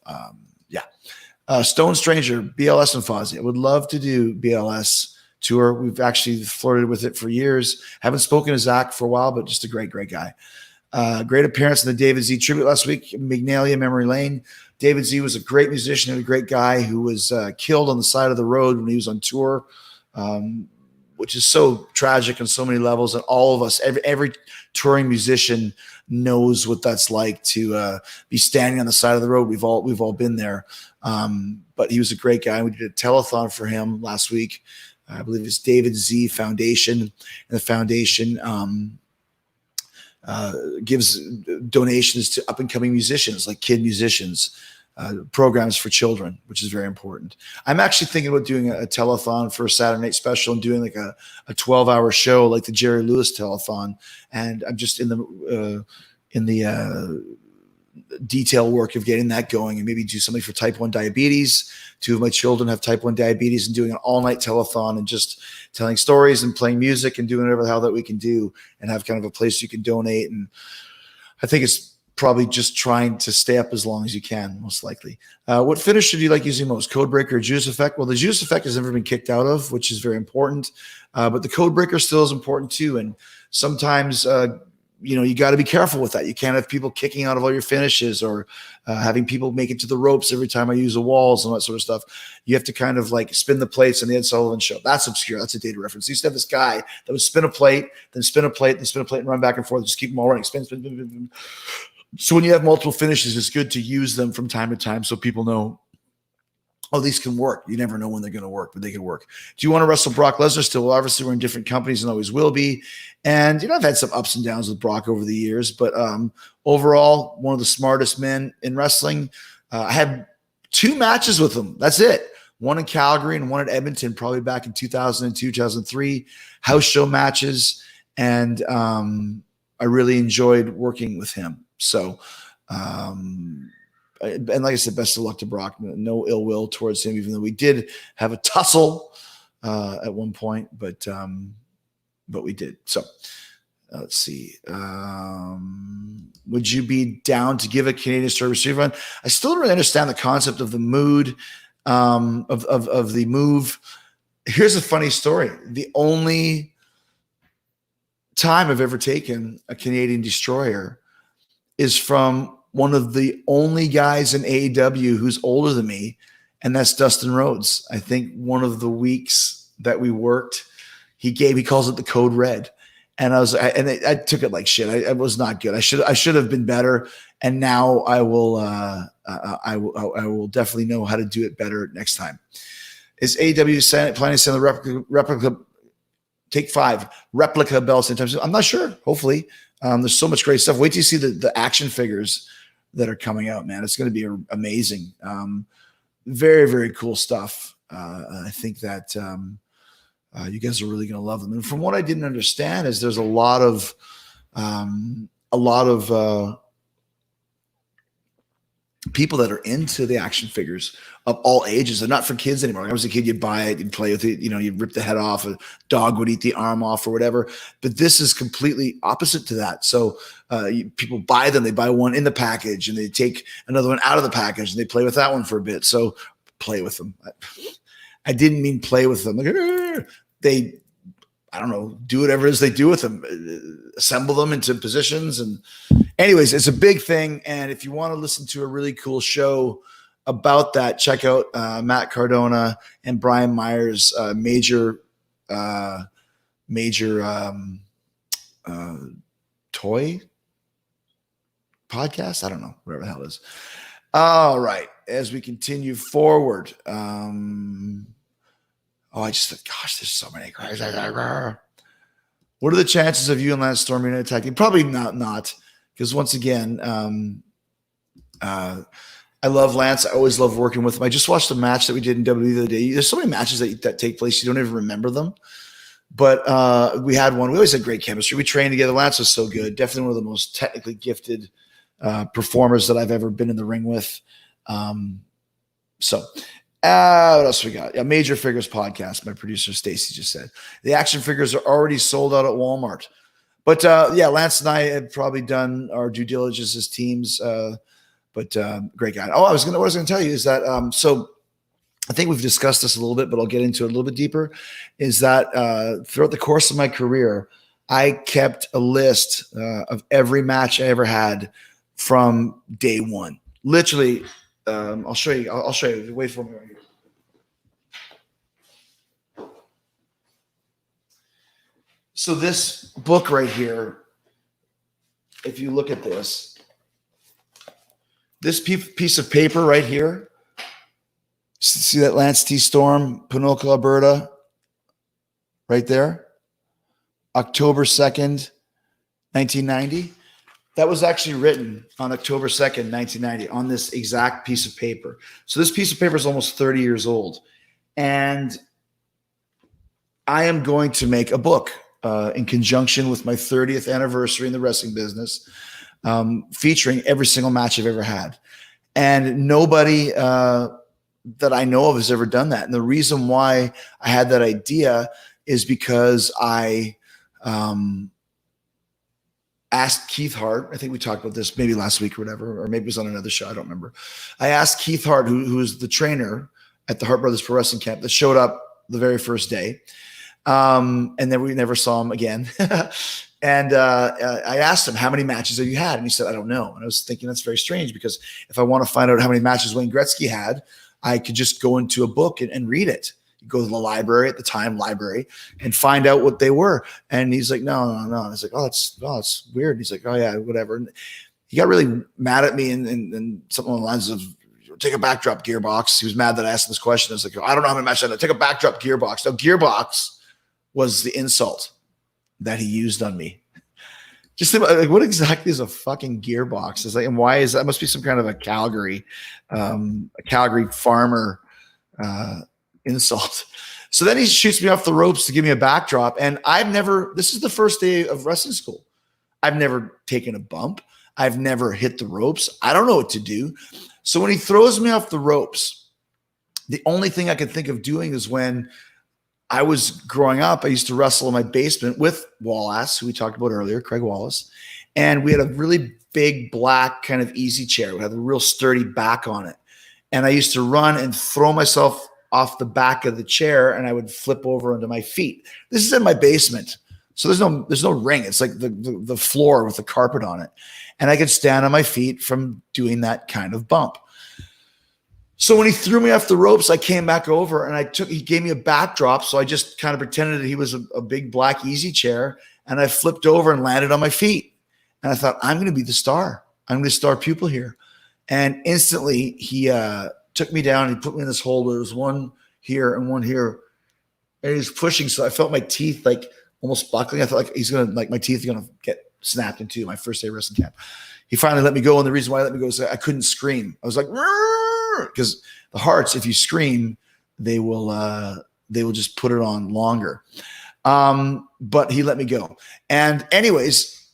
Stone Stranger, BLS and Fozzy. I would love to do BLS tour. We've actually flirted with it for years. Haven't spoken to Zach for a while, but just a great guy. Great appearance in the David Z tribute last week, Magnalia Memory Lane. David Z was a great musician and a great guy who was killed on the side of the road when he was on tour, which is so tragic on so many levels. And all of us, every touring musician knows what that's like to be standing on the side of the road. We've all been there. But he was a great guy. We did a telethon for him last week. I believe it's David Z Foundation, and the foundation gives donations to up and coming musicians, like kid musicians, programs for children, which is very important. I'm actually thinking about doing a telethon for a Saturday night special and doing like a 12-hour show like the Jerry Lewis telethon. And I'm just in the detail work of getting that going, and maybe do something for type 1 diabetes. 2 of my children have type 1 diabetes, and doing an all-night telethon and just telling stories and playing music and doing whatever the hell that we can do, and have kind of a place you can donate. And I think it's probably just trying to stay up as long as you can, most likely. What finisher do you like using most? Codebreaker or Juice Effect? Well, the Juice Effect has never been kicked out of, which is very important. But the Codebreaker still is important too. And sometimes, you got to be careful with that. You can't have people kicking out of all your finishes, or having people make it to the ropes every time I use the walls and that sort of stuff. You have to kind of like spin the plates on the Ed Sullivan Show. That's obscure. That's a data reference. He used to have this guy that would spin a plate, then spin a plate, then spin a plate, and run back and forth. Just keep them all running. Spin, spin, spin, spin, spin. So when you have multiple finishes, it's good to use them from time to time so people know, oh, these can work. You never know when they're going to work, but they can work. Do you want to wrestle Brock Lesnar still? Well, obviously, we're in different companies and always will be. And, I've had some ups and downs with Brock over the years, but overall, one of the smartest men in wrestling. I had 2 matches with him. That's it. One in Calgary and one at Edmonton, probably back in 2002, 2003, house show matches. And I really enjoyed working with him. So, and like I said, best of luck to Brock. No ill will towards him, even though we did have a tussle at one point, but we did. So let's see. Would you be down to give a Canadian service refund? I still don't really understand the concept of the mood of the move. Here's a funny story. The only time I've ever taken a Canadian destroyer is from one of the only guys in AEW who's older than me, and that's Dustin Rhodes. I think one of the weeks that we worked, he calls it the Code Red, and I took it like shit. I was not good. I should have been better, and now I will definitely know how to do it better next time. Is AEW planning to send the replica Take 5 replica belts anytime soon? I'm not sure. Hopefully. There's so much great stuff. Wait till you see the action figures that are coming out, man. It's going to be amazing. Very, very cool stuff. I think that you guys are really going to love them. And from what I didn't understand is there's a lot of people that are into the action figures of all ages. They're not for kids anymore. When I was a kid, you'd buy it, you'd play with it, you'd rip the head off, a dog would eat the arm off or whatever. But this is completely opposite to that. So people buy them, they buy one in the package and they take another one out of the package and they play with that one for a bit. So play with them. I didn't mean play with them. They, I don't know, do whatever it is they do with them, assemble them into positions. And anyways, it's a big thing. And if you want to listen to a really cool show about that, check out Matt Cardona and Brian Myers' major toy podcast. I don't know, whatever the hell it is. All right. As we continue forward, I just thought, gosh, there's so many guys. What are the chances of you and Lance Storm being attacking? Probably not, because once again, I love Lance. I always love working with him. I just watched a match that we did in WWE the other day. There's so many matches that take place, you don't even remember them. But we had one. We always had great chemistry. We trained together. Lance was so good. Definitely one of the most technically gifted performers that I've ever been in the ring with. What else we got? Yeah, Major Figures Podcast. My producer Stacy just said the action figures are already sold out at Walmart. But yeah, Lance and I had probably done our due diligence as teams. But great guy. Oh, what I was going to tell you is that so I think we've discussed this a little bit, but I'll get into it a little bit deeper. Is that throughout the course of my career, I kept a list of every match I ever had from day one. Literally, I'll show you. I'll show you. Wait for me right here. So this book right here, if you look at this piece of paper right here, see that Lance T. Storm, Pinoca, Alberta, right there, October 2nd, 1990. That was actually written on October 2nd, 1990 on this exact piece of paper. So this piece of paper is almost 30 years old. And I am going to make a book in conjunction with my 30th anniversary in the wrestling business, featuring every single match I've ever had. And nobody that I know of has ever done that. And the reason why I had that idea is because I asked Keith Hart. I think we talked about this maybe last week or whatever, or maybe it was on another show. I don't remember. I asked Keith Hart, who was the trainer at the Hart Brothers Pro Wrestling Camp that showed up the very first day. And then we never saw him again. And I asked him, how many matches have you had? And he said, I don't know. And I was thinking that's very strange, because if I want to find out how many matches Wayne Gretzky had, I could just go into a book and read it. You go to the library at the time, and find out what they were. And he's like, no. And I was like, oh, it's weird. And he's like, oh yeah, whatever. And he got really mad at me and something along the lines of, take a backdrop gearbox. He was mad that I asked him this question. I was like, I don't know how many matches I had. Take a backdrop gearbox. Now, gearbox was the insult that he used on me. Just think about, like, what exactly is a fucking gearbox? Is like, and why is that? Must be some kind of a Calgary farmer insult. So then he shoots me off the ropes to give me a backdrop, and this is the first day of wrestling school. I've never taken a bump. I've never hit the ropes. I don't know what to do. So when he throws me off the ropes, the only thing I could think of doing is when I was growing up, I used to wrestle in my basement with Wallace, who we talked about earlier, Craig Wallace. And we had a really big black kind of easy chair. It had a real sturdy back on it. And I used to run and throw myself off the back of the chair, and I would flip over onto my feet. This is in my basement. So there's no ring. It's like the floor with the carpet on it. And I could stand on my feet from doing that kind of bump. So when he threw me off the ropes, I came back over and he gave me a backdrop. So I just kind of pretended that he was a big black easy chair, and I flipped over and landed on my feet. And I thought, I'm going to be the star. I'm going to be the star pupil here. And instantly he took me down and he put me in this hole. There was one here and one here. And he was pushing. So I felt my teeth like almost buckling. I thought like my teeth are going to get snapped into my first day of wrestling camp. He finally let me go. And the reason why he let me go is I couldn't scream. I was like, because the Hearts, if you scream, they will just put it on longer. But he let me go. And anyways,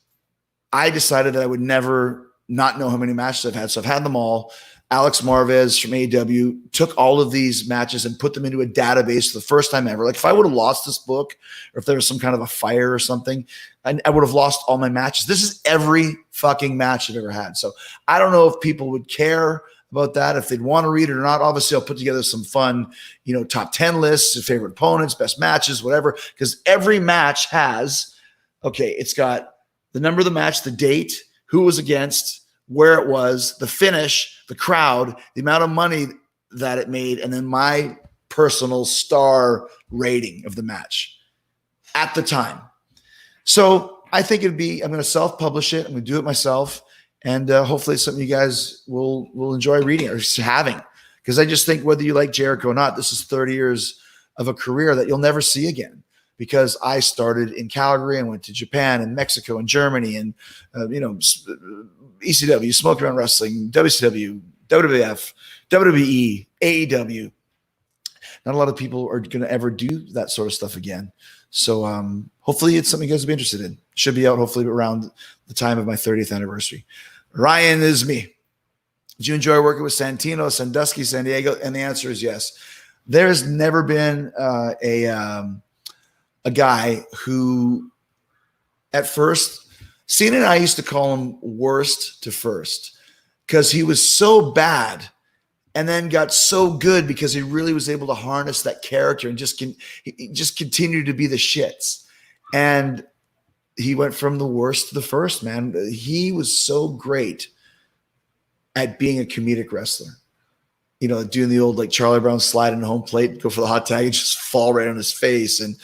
I decided that I would never not know how many matches I've had. So I've had them all. Alex Marvez from AEW took all of these matches and put them into a database for the first time ever. Like, if I would have lost this book, or if there was some kind of a fire or something, I would have lost all my matches. This is every fucking match I've ever had. So I don't know if people would care about that, if they'd want to read it or not. Obviously, I'll put together some fun, top 10 lists, favorite opponents, best matches, whatever, because every match has, it's got the number of the match, the date, who it was against, where it was, the finish, the crowd, the amount of money that it made, and then my personal star rating of the match at the time. So I think I'm going to self-publish it. I'm going to do it myself. And hopefully it's something you guys will enjoy reading or just having. Because I just think whether you like Jericho or not, this is 30 years of a career that you'll never see again. because I started in Calgary and went to Japan and Mexico and Germany and, ECW, Schmoedown Wrestling, WCW, WWF, WWE, AEW. Not a lot of people are going to ever do that sort of stuff again. So hopefully it's something you guys will be interested in. Should be out hopefully around the time of my 30th anniversary. Ryan is me. Did you enjoy working with Santino, Sandusky, San Diego? And the answer is yes. There has never been a guy who, at first, Cena and I used to call him worst to first because he was so bad and then got so good because he really was able to harness that character and just continued to be the shits. And he went from the worst to the first, man. He was so great at being a comedic wrestler. Doing the old like Charlie Brown slide in home plate, go for the hot tag and just fall right on his face. And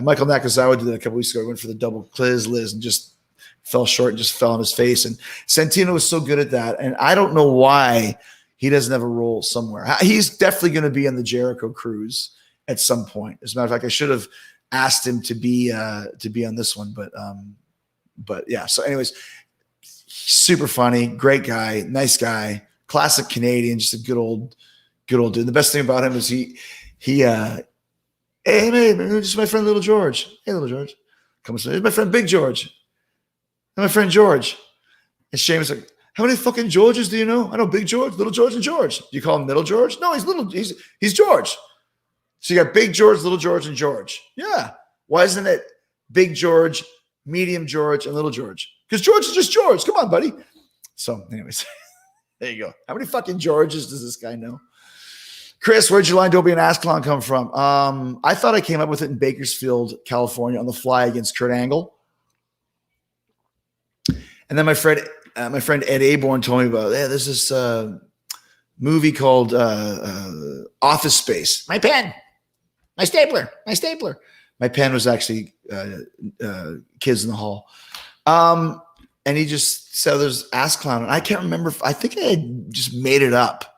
Michael Nakazawa did that a couple weeks ago. He went for the double Liz and just fell short and just fell on his face. And Santino was so good at that. And I don't know why he doesn't have a role somewhere. He's definitely going to be on the Jericho cruise at some point. As a matter of fact, I should have asked him to be on this one, but yeah. So anyways, super funny, great guy, nice guy, classic Canadian, just a good old dude. The best thing about him is he hey man, just my friend Little George. Hey Little George, come on, here's my friend Big George, and my friend George. And Seamus like, how many fucking Georges do you know? I know Big George, Little George, and George. Do you call him Middle George? No, he's little. He's George. So you got Big George, Little George, and George. Yeah. Why isn't it Big George, Medium George, and Little George? Because George is just George. Come on, buddy. So, anyways, there you go. How many fucking Georges does this guy know? Chris, where'd your line "Don't be an ass clown" come from? I thought I came up with it in Bakersfield, California, on the fly against Kurt Angle. And then my friend Ed Aborn told me about, there's this movie called Office Space. My pen, my stapler. My pen was actually Kids in the Hall. And he just said there's ass clown. And I can't remember. I think I had just made it up.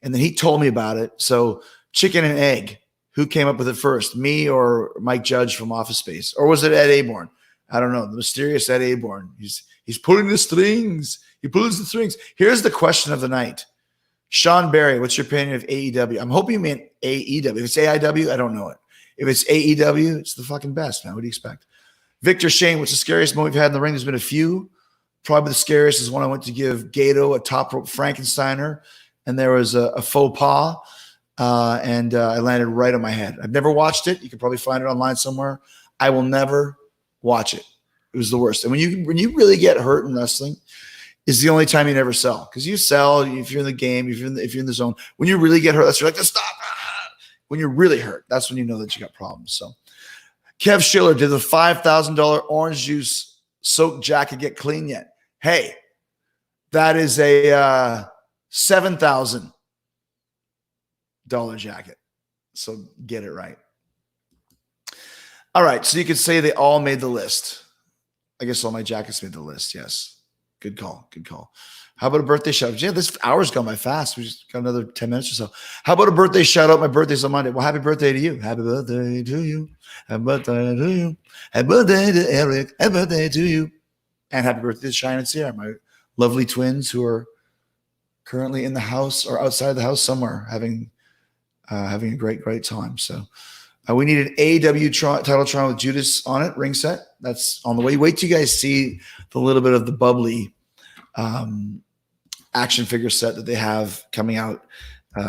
And then he told me about it. So chicken and egg, who came up with it first, me or Mike Judge from Office Space? Or was it Ed Aborn? I don't know. The mysterious Ed Aborn. He's pulling the strings. He pulls the strings. Here's the question of the night. Sean Barry, what's your opinion of AEW? I'm hoping you meant AEW. If it's AIW, I don't know it. If it's AEW, it's the fucking best, man. What do you expect? Victor Shane, what's the scariest moment we've had in the ring? There's been a few. Probably the scariest is when I went to give Gato a top rope Frankensteiner, and there was a faux pas, and I landed right on my head. I've never watched it. You can probably find it online somewhere. I will never watch it. It was the worst. And when you really get hurt in wrestling, is the only time you never sell, because you sell if you're in the game, if you're in the zone. When you really get hurt, that's you're like, stop. When you're really hurt, that's when you know that you got problems. So, Kev Schiller, did the $5,000 orange juice soaked jacket get clean yet? Hey, that is a $7,000 jacket. So get it right. All right, so you could say they all made the list. I guess all my jackets made the list. Yes. Good call. How about a birthday shout out? Yeah, this hour's gone by fast. We just got another 10 minutes or so. How about a birthday shout out? My birthday's on Monday. Well, happy birthday to you. Happy birthday to you. Happy birthday to you. Happy birthday to Eric. Happy birthday to you. And happy birthday to Shine and Sierra, my lovely twins who are currently in the house or outside the house somewhere having a great time. So we need an AEW title tron with Judas on it, ring set. That's on the way. Wait till you guys see the little bit of the bubbly action figure set that they have coming out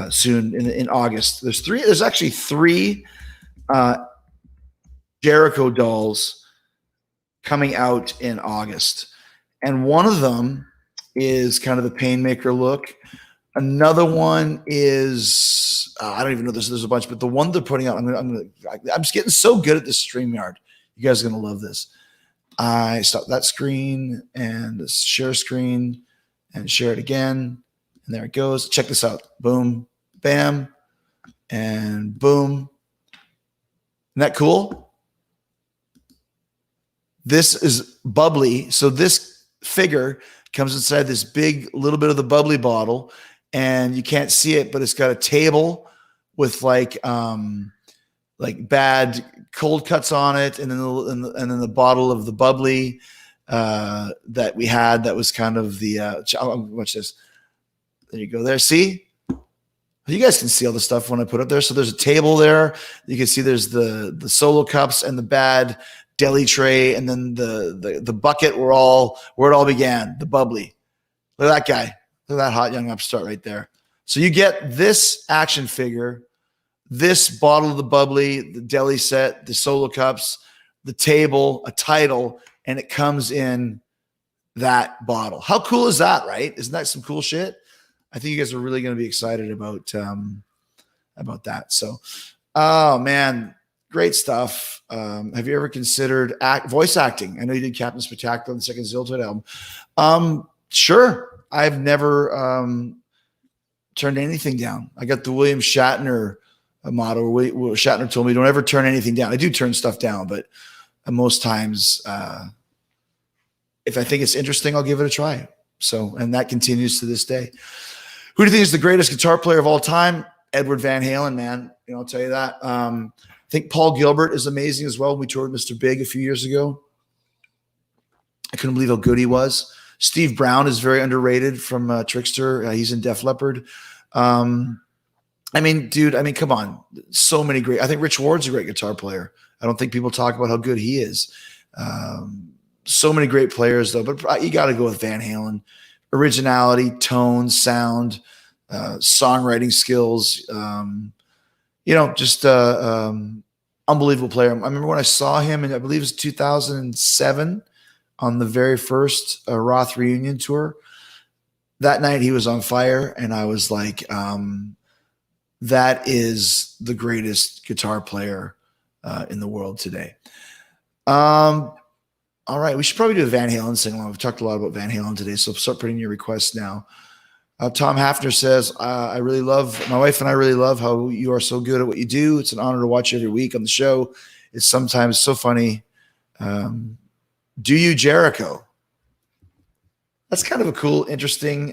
soon in August. There's actually three Jericho dolls coming out in August. And one of them is kind of the Painmaker look. Another one is I don't even know. There's a bunch, but the one they're putting out, I'm just getting so good at this StreamYard. You guys are gonna love this. I stop that screen and share screen and share it again, and there it goes. Check this out. Boom, bam, and boom. Isn't that cool? This is bubbly. So this figure comes inside this big little bit of the bubbly bottle, and you can't see it, but it's got a table with like like bad cold cuts on it, and then the bottle of the bubbly that we had. That was kind of the watch this. There you go. There, see. You guys can see all the stuff when I put up there. So there's a table there. You can see there's the solo cups and the bad deli tray, and then the bucket where it all began, the bubbly. Look at that guy. Look at that hot young upstart right there. So you get this action figure, this bottle of the bubbly, the deli set, the solo cups, the table, a title, and it comes in that bottle. How cool is that, right? Isn't that some cool shit? I think you guys are really going to be excited about that. So, oh man, great stuff. Have you ever considered voice acting? I know you did Captain Spectacular on the second Ziltoid album. Sure. I've never turned anything down. I got the William Shatner motto. Where Shatner told me, "Don't ever turn anything down." I do turn stuff down, but most times, if I think it's interesting, I'll give it a try. So, and that continues to this day. Who do you think is the greatest guitar player of all time? Edward Van Halen, man. I'll tell you that. I think Paul Gilbert is amazing as well. We toured Mr. Big a few years ago. I couldn't believe how good he was. Steve Brown is very underrated from Trickster. He's in Def Leppard. Come on. So many great. I think Rich Ward's a great guitar player. I don't think people talk about how good he is. So many great players, though. But you got to go with Van Halen. Originality, tone, sound, songwriting skills. Just unbelievable player. I remember when I saw him, and I believe it was 2007 on the very first Roth reunion tour. That night he was on fire, and I was like, that is the greatest guitar player in the world today. All right, we should probably do a Van Halen sing-along. We've talked a lot about Van Halen today, so start putting your requests now. Tom Hafner says, my wife and I really love how you are so good at what you do. It's an honor to watch you every week on the show. It's sometimes so funny. Do you, Jericho? That's kind of a cool, interesting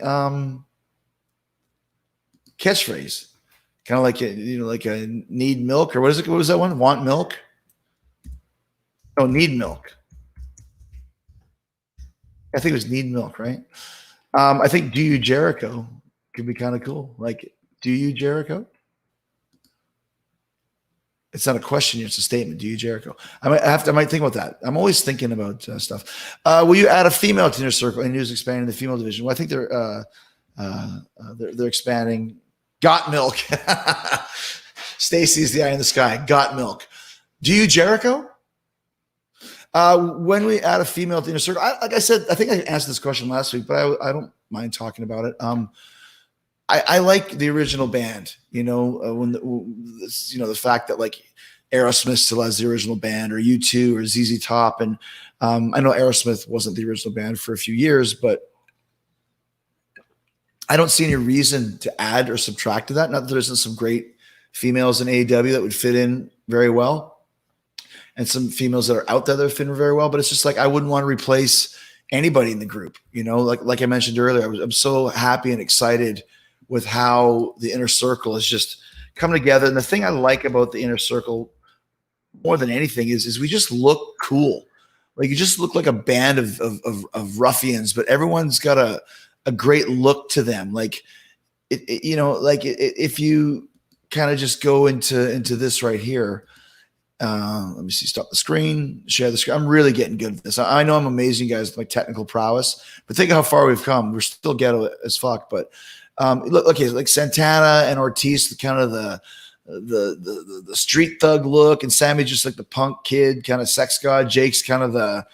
catchphrase. Kind of like a need milk, or what is it? What was that one? Want milk? Oh, need milk. I think it was need milk, right? I think do you, Jericho could be kind of cool. Like, do you, Jericho? It's not a question, it's a statement. Do you, Jericho? I might think about that. I'm always thinking about stuff. Will you add a female to Inner Circle and news expanding the female division? Well, I think they're expanding. Got milk. Stacy's the eye in the sky. Got milk. Do you, Jericho? When we add a female to Inner Circle, like I said, I think I answered this question last week, but I don't mind talking about it. I like the original band, the fact that like Aerosmith still has the original band, or U2 or ZZ Top. And I know Aerosmith wasn't the original band for a few years, but I don't see any reason to add or subtract to that. Not that there isn't some great females in AEW that would fit in very well, and some females that are out there that fit in very well. But it's just like, I wouldn't want to replace anybody in the group. Like I mentioned earlier, I'm so happy and excited with how the Inner Circle is just coming together. And the thing I like about the Inner Circle more than anything is we just look cool. Like, you just look like a band of ruffians, but everyone's got a great look to them. Like, if you kind of just go into this right here, let me see, stop the screen, share the screen. I'm really getting good at this. I know I'm amazing, guys, with my technical prowess, but think of how far we've come. We're still ghetto as fuck, but look, okay, like Santana and Ortiz, kind of the street thug look, and Sammy just like the punk kid, kind of sex god. Jake's kind of the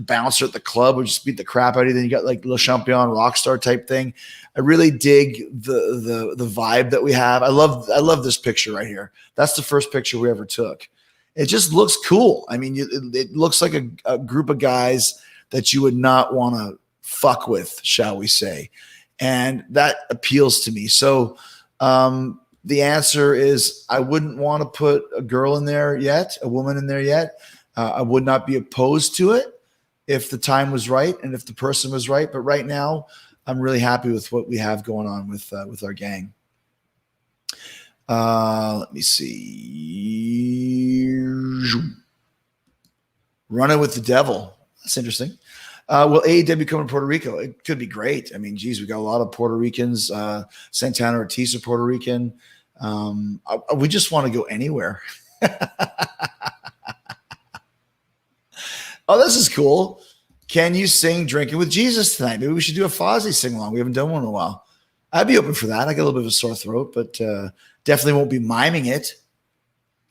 bouncer at the club who just beat the crap out of you. Then you got like Le Champion rock star type thing. I really dig the vibe that we have. I love this picture right here. That's the first picture we ever took. It just looks cool. I mean, it looks like a group of guys that you would not want to fuck with, shall we say. And that appeals to me. So the answer is, I wouldn't want to put a girl in there yet, a woman in there yet. I would not be opposed to it if the time was right and if the person was right. But right now, I'm really happy with what we have going on with our gang. Let me see. Running with the Devil. That's interesting. Will AEW come to Puerto Rico? It could be great. I mean, geez, we got a lot of Puerto Ricans. Santana Ortiz are Puerto Rican. We just want to go anywhere. Oh, this is cool. Can you sing Drinking with Jesus tonight? Maybe we should do a Fozzy sing along. We haven't done one in a while. I'd be open for that. I got a little bit of a sore throat, but definitely won't be miming it.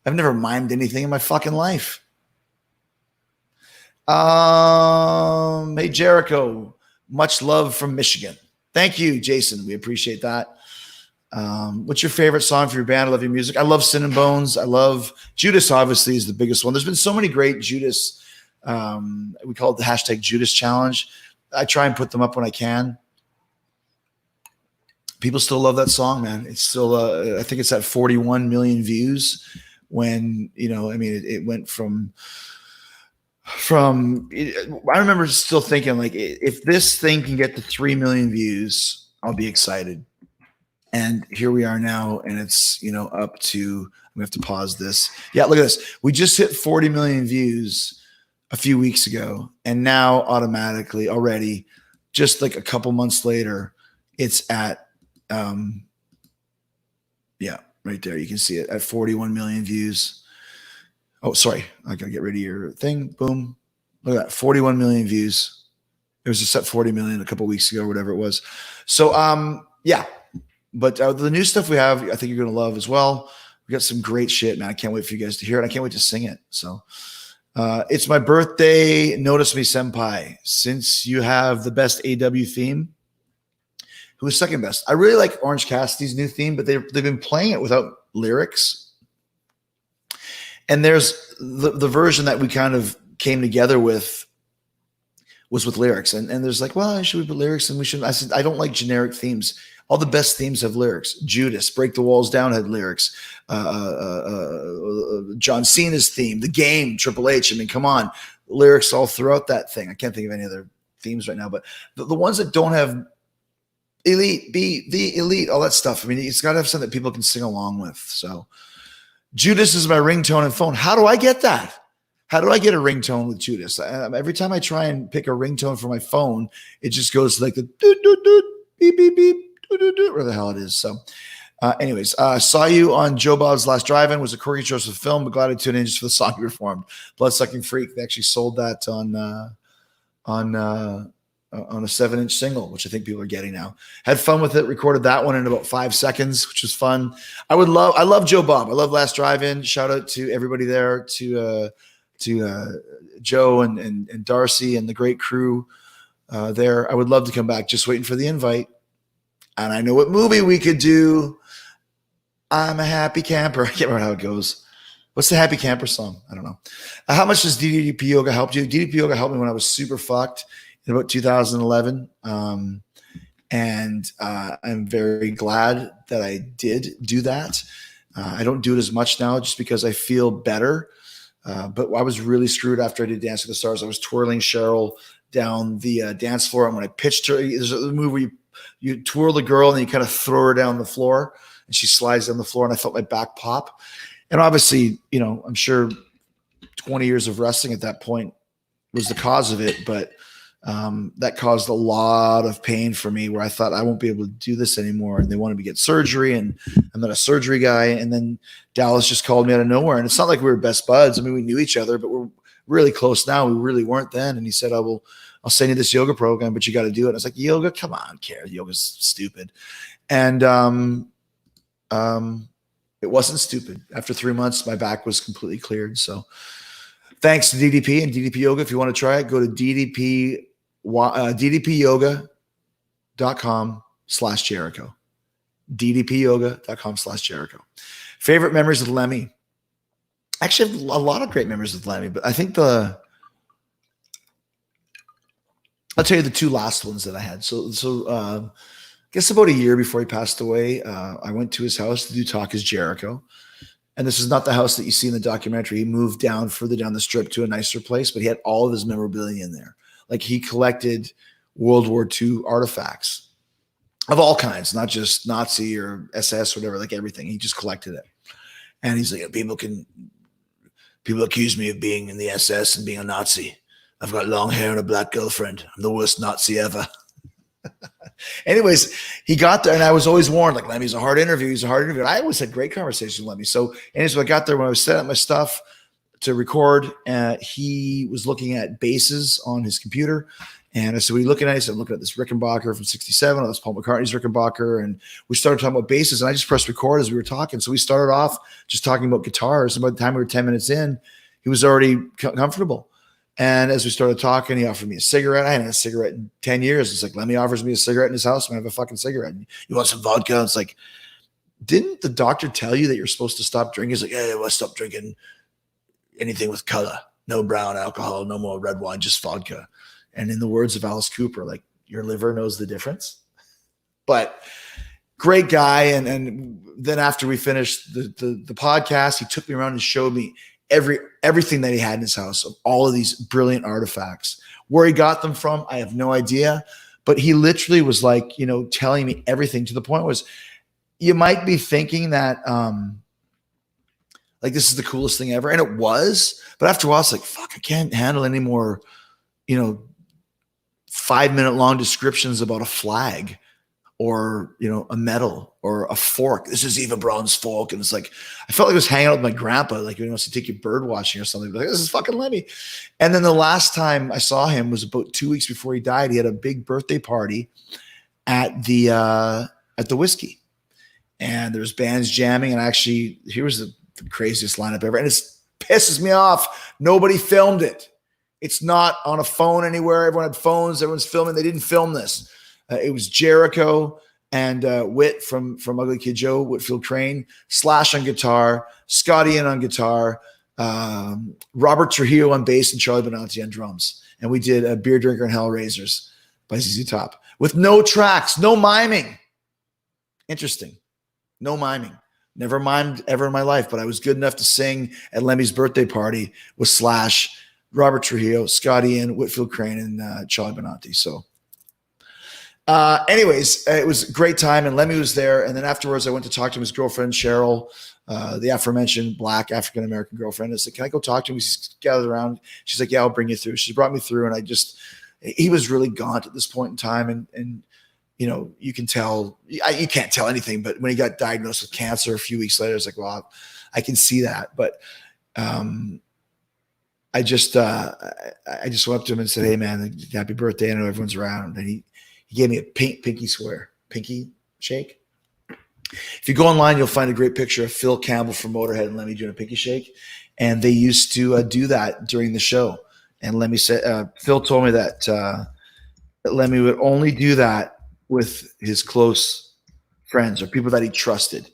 I've never mimed anything in my fucking life. Hey, Jericho, much love from Michigan. Thank you, Jason. We appreciate that. What's your favorite song for your band? I love your music. I love Sin and Bones. I love Judas, obviously, is the biggest one. There's been so many great Judas. We call it the hashtag Judas Challenge. I try and put them up when I can. People still love that song, man. It's still, I think it's at 41 million views when, you know, I mean, it went from, I remember still thinking, like, if this thing can get to 3 million views, I'll be excited. And here we are now, and it's, you know, up to, we have to pause this. Yeah, look at this. We just hit 40 million views a few weeks ago, and now automatically already, just like a couple months later, it's at, yeah, right there. You can see it at 41 million views. Oh, sorry. I got to get rid of your thing. Boom. Look at that. 41 million views. It was just at 40 million a couple weeks ago, or whatever it was. So, yeah. But the new stuff we have, I think you're going to love as well. We got some great shit, man. I can't wait for you guys to hear it. I can't wait to sing it. So, it's my birthday. Notice me, Senpai. Since you have the best AW theme, who is second best? I really like Orange Cassidy's new theme, but they've been playing it without lyrics. And there's the version that we kind of came together with was with lyrics. And there's like, well, should we put lyrics? And we shouldn't. I said, I don't like generic themes. All the best themes have lyrics. Judas, Break the Walls Down had lyrics. John Cena's theme, The Game, Triple H. I mean, come on. Lyrics all throughout that thing. I can't think of any other themes right now, but the ones that don't have elite, be the elite, all that stuff. I mean, it's got to have something that people can sing along with. So Judas is my ringtone and phone. How do I get that? How do I get a ringtone with Judas? Every time I try and pick a ringtone for my phone, it just goes like the doot, doot, doot, beep, beep, beep, doot, doot, doot, where the hell it is. So anyways, saw you on Joe Bob's Last Drive-In. Was a Corey Joseph film, but glad to tune in just for the song you performed. Bloodsucking Freak. They actually sold that on a 7-inch single, which I think people are getting now. Had fun with it. Recorded that one in about 5 seconds, which was fun. I love Joe Bob. I love Last Drive-In. Shout out to everybody there, to Joe and Darcy and the great crew there. I would love to come back. Just waiting for the invite. And I know what movie we could do. I'm a happy camper. I can't remember how it goes. What's the happy camper song? I don't know. How much does DDP Yoga help you? DDP Yoga helped me when I was super fucked in about 2011. And I'm very glad that I did do that. I don't do it as much now just because I feel better. But I was really screwed after I did Dance with the Stars. I was twirling Cheryl down the dance floor. And when I pitched her, there's a move where you twirl the girl and you kind of throw her down the floor and she slides down the floor. And I felt my back pop. And obviously, you know, I'm sure 20 years of wrestling at that point was the cause of it. But that caused a lot of pain for me where I thought I won't be able to do this anymore. And they wanted me to get surgery, and I'm not a surgery guy. And then Dallas just called me out of nowhere. And it's not like we were best buds. I mean, we knew each other, but we're really close now. We really weren't then. And he said, I'll send you this yoga program, but you got to do it. And I was like, yoga? Come on, care. Yoga's stupid. And it wasn't stupid. After 3 months, my back was completely cleared. So thanks to DDP and DDP Yoga. If you want to try it, go to ddpyoga.com/Jericho. ddpyoga.com/Jericho. Favorite memories of Lemmy. Actually, I have a lot of great memories with Lemmy, but I think I'll tell you the two last ones that I had. So I guess about a year before he passed away, I went to his house to do Talk is Jericho. And this is not the house that you see in the documentary. He moved down further down the strip to a nicer place, but he had all of his memorabilia in there. Like he collected World War II artifacts. of all kinds, not just Nazi or SS or whatever, like everything. He just collected it. And he's like, people accuse me of being in the SS and being a Nazi. I've got long hair and a black girlfriend. I'm the worst Nazi ever. Anyways, he got there, and I was always warned, like, Lemmy's a hard interview. He's a hard interview. And I always had great conversations with Lemmy. So, anyways, when I got there, when I was setting up my stuff to record, he was looking at basses on his computer. And I said, what are you looking at? He said, I'm looking at this Rickenbacker from 67. Oh, that's Paul McCartney's Rickenbacker. And we started talking about basses, and I just pressed record as we were talking. So we started off just talking about guitars. And by the time we were 10 minutes in, he was already comfortable. And as we started talking, he offered me a cigarette. I hadn't had a cigarette in 10 years. It's like, Lemmy offers me a cigarette in his house. I'm going to have a fucking cigarette. And you want some vodka? It's like, didn't the doctor tell you that you're supposed to stop drinking? He's like, yeah, well, stop drinking anything with color. No brown alcohol, no more red wine, just vodka. And in the words of Alice Cooper, like, your liver knows the difference. But great guy. And then after we finished the podcast, he took me around and showed me everything that he had in his house, of all of these brilliant artifacts. Where he got them from, I have no idea. But he literally was like, telling me everything, to the point was, you might be thinking that like, this is the coolest thing ever. And it was. But after a while, it's like, fuck, I can't handle any more, 5-minute long descriptions about a flag or, a medal or a fork. This is Eva Braun's fork. And it's like, I felt like I was hanging out with my grandpa, like, he wants to take you bird watching or something. Like, this is fucking Lemmy. And then the last time I saw him was about 2 weeks before he died. He had a big birthday party at the Whiskey. And there's bands jamming. And actually, here was the craziest lineup ever. And it pisses me off. Nobody filmed it. It's not on a phone anywhere. Everyone had phones. Everyone's filming. They didn't film this. It was Jericho and Whit from Ugly Kid Joe, Whitfield Crane, Slash on guitar, Scotty Ian on guitar, Robert Trujillo on bass, and Charlie Benanti on drums. And we did Beer Drinker and Hellraisers by ZZ Top with no tracks, no miming. Interesting. No miming. Never mimed ever in my life, but I was good enough to sing at Lemmy's birthday party with Slash, Robert Trujillo, Scotty Ian, Whitfield Crane, and Charlie Benanti. So anyways, it was a great time, and Lemmy was there. And then afterwards, I went to talk to his girlfriend, Cheryl, the aforementioned black African-American girlfriend. I said, can I go talk to him? He's gathered around. She's like, yeah, I'll bring you through. She brought me through, and he was really gaunt at this point in time. And you can tell, you can't tell anything, but when he got diagnosed with cancer a few weeks later, it's like, well, I can see that. But I just went up to him and said, hey, man, happy birthday. I know everyone's around. And he gave me a pinky shake. If you go online, you'll find a great picture of Phil Campbell from Motorhead and Lemmy doing a pinky shake. And they used to do that during the show. And Lemmy said, Phil told me that Lemmy would only do that with his close friends or people that he trusted.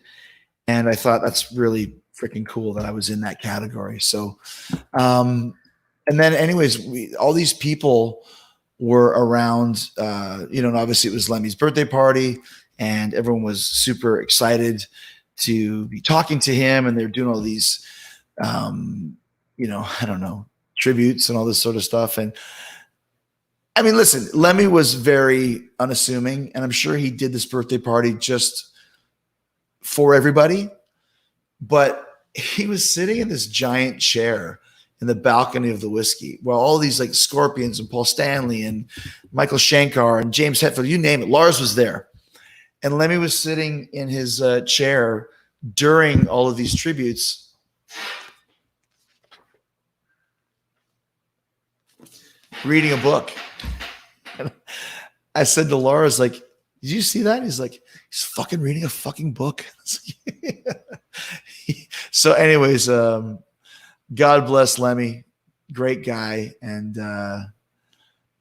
And I thought that's really freaking cool that I was in that category. So, and then anyways, all these people were around, and obviously it was Lemmy's birthday party, and everyone was super excited to be talking to him. And they're doing all these, I don't know, tributes and all this sort of stuff. And I mean, listen, Lemmy was very unassuming, and I'm sure he did this birthday party just for everybody. But he was sitting in this giant chair in the balcony of the Whiskey, while all these like Scorpions and Paul Stanley and Michael Shankar and James Hetfield, you name it, Lars was there. And Lemmy was sitting in his chair during all of these tributes, reading a book. And I said to Lars, like, did you see that? He's like, he's fucking reading a fucking book. So anyways, God bless Lemmy. Great guy. And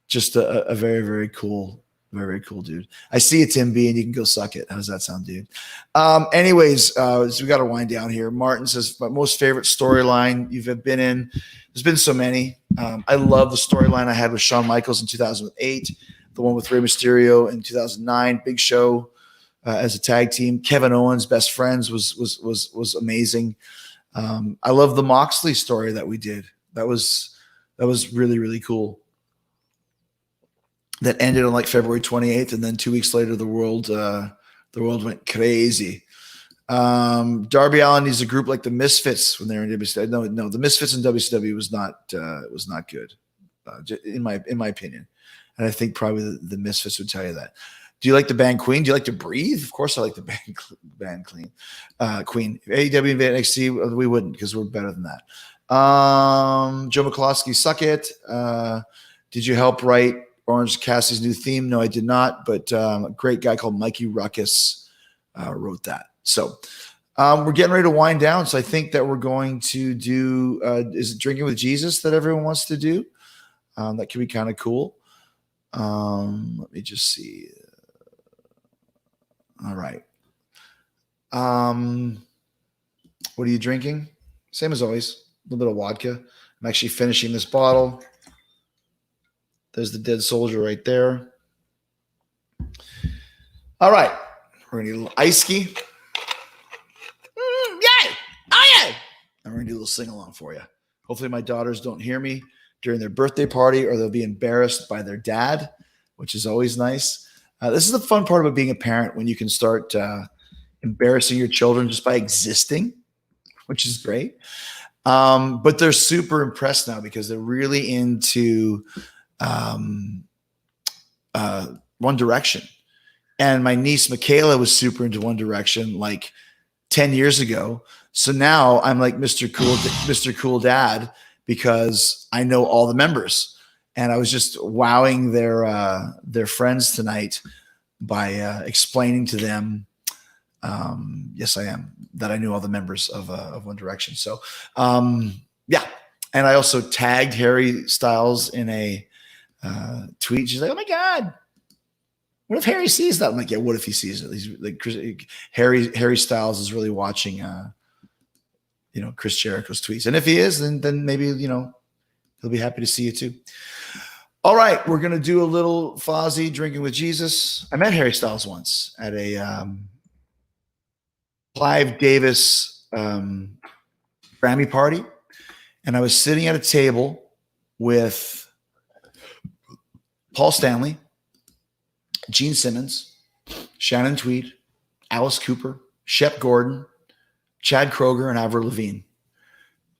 just a very, very cool, very, very cool dude. I see it, Tim B, and you can go suck it. How does that sound, dude? Anyways, so we got to wind down here. Martin says, my most favorite storyline you've been in. There's been so many. I love the storyline I had with Shawn Michaels in 2008, the one with Rey Mysterio in 2009, Big Show as a tag team. Kevin Owens, Best Friends, was amazing. I love the Moxley story that we did. That was really, really cool. that ended on like February 28th, and then 2 weeks later, the world went crazy. Darby Allin needs a group like the Misfits when they're in WCW. No, the Misfits in WCW was not good, in my opinion, and I think probably the Misfits would tell you that. Do you like the band Queen? Do you like to breathe? Of course, I like the band Queen. If AEW invaded NXT, we wouldn't because we're better than that. Joe McCloskey, suck it. Did you help write Orange Cassidy's new theme? No, I did not, but a great guy called Mikey Ruckus wrote that. So we're getting ready to wind down. So I think that we're going to do, is it Drinking with Jesus that everyone wants to do? That could be kind of cool. Let me just see. All right. What are you drinking? Same as always, a little bit of vodka. I'm actually finishing this bottle. There's the dead soldier right there. All right. We're going to need a little ice ski. Yay! Oh, yeah! And we're going to do a little sing-along for you. Hopefully my daughters don't hear me during their birthday party, or they'll be embarrassed by their dad, which is always nice. This is the fun part about being a parent, when you can start embarrassing your children just by existing, which is great. But they're super impressed now because they're really into One Direction. And my niece Michaela was super into One Direction like 10 years ago. So now I'm like Mr. Cool Dad because I know all the members. And I was just wowing their friends tonight by explaining to them, yes, I am, that I knew all the members of One Direction. So, yeah. And I also tagged Harry Styles in a tweet. She's like, "Oh my God, what if Harry sees that?" I'm like, "Yeah, what if he sees it?" He's like, Harry Styles is really watching, Chris Jericho's tweets. And if he is, then maybe, he'll be happy to see you too. All right, we're going to do a little Fozzy Drinking with Jesus. I met Harry Styles once at a Clive Davis Grammy party, and I was sitting at a table with Paul Stanley, Gene Simmons, Shannon Tweed, Alice Cooper, Shep Gordon, Chad Kroger, and Avril Lavigne.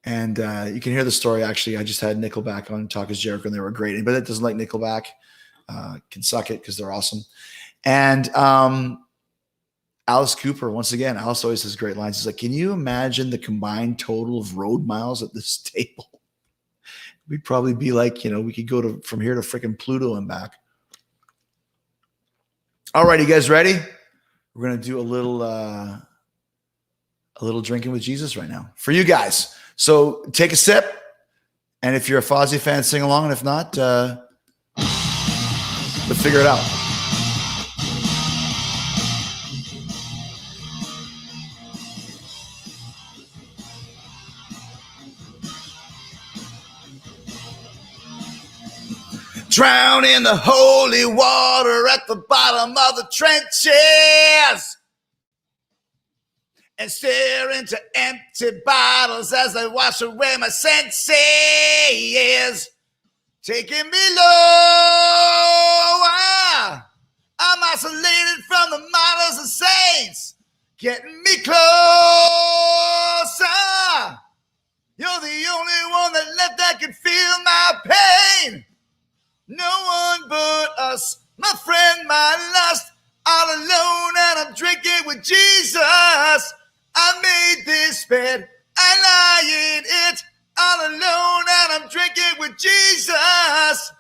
And you can hear the story. Actually, I just had Nickelback on Talk is Jericho, and they were great. Anybody that doesn't like Nickelback can suck it because they're awesome. And Alice Cooper, once again, Alice always has great lines. He's like, "Can you imagine the combined total of road miles at this table?" We'd probably be like, we could go from here to freaking Pluto and back. All right, you guys ready? We're going to do a little Drinking with Jesus right now for you guys. So take a sip. And if you're a Fozzy fan, sing along. And if not, we'll figure it out. Drown in the holy water at the bottom of the trenches and stare into empty bottles as they wash away my senses, taking me low. I'm isolated from the martyrs and saints, getting me closer. You're the only one that left that can feel my pain. No one but us, my friend, my lust, all alone, and I'm drinking with Jesus. I made this bed, I lie in it, all alone, and I'm drinking with Jesus.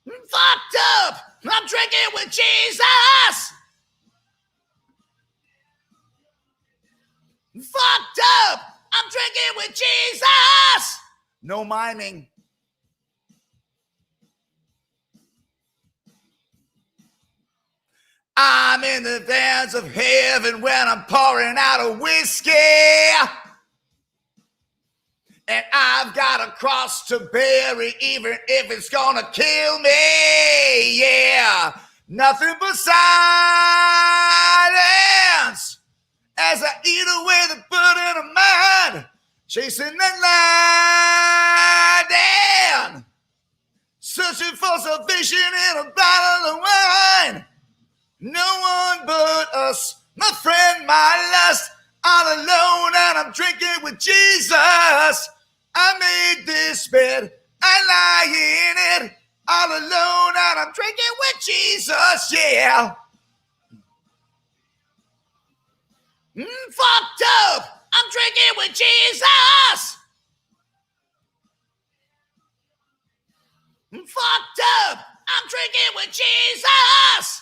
Fucked up, I'm drinking with Jesus. Fucked up, I'm drinking with Jesus. No miming. I'm in the dance of heaven when I'm pouring out a whiskey. And I've got a cross to bear, even if it's gonna kill me. Yeah, nothing but silence as I eat away the burden of mine, chasing that line. and a bottle of wine. No one but us, my friend, my lust. All alone and I'm drinking with Jesus. I made this bed, I lie in it. All alone and I'm drinking with Jesus, yeah. Fucked up, I'm drinking with Jesus. Fucked up, I'm drinking with Jesus.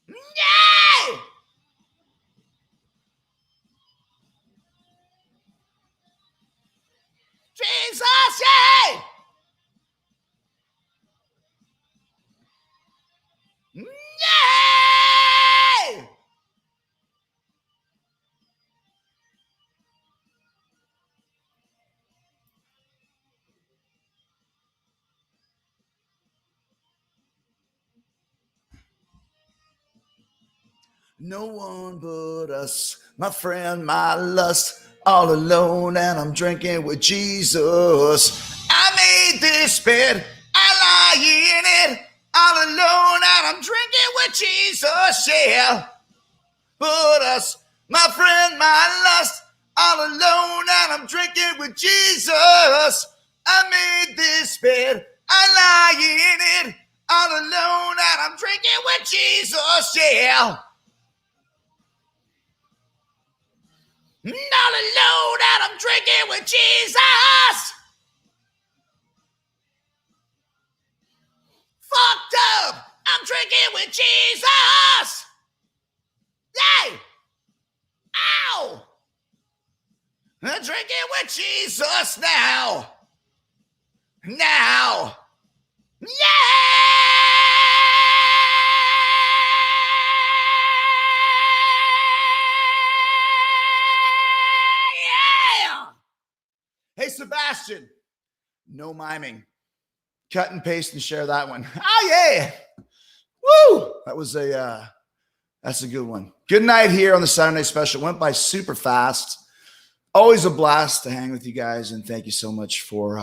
Yeah. Jesus, yeah. Yeah. No one but us, my friend, my lust, all alone, and I'm drinking with Jesus. I made this bed, I lie in it, all alone, and I'm drinking with Jesus, yeah. But us, my friend, my lust, all alone, and I'm drinking with Jesus. I made this bed, I lie in it, all alone, and I'm drinking with Jesus, yeah. Not alone, and I'm drinking with Jesus. Fucked up, I'm drinking with Jesus. Yay! Ow! I'm drinking with Jesus now. Now. Yeah! Hey, Sebastian. No miming. Cut and paste and share that one. Oh, yeah. Woo! That was that's a good one. Good night here on the Saturday special. Went by super fast. Always a blast to hang with you guys. And thank you so much for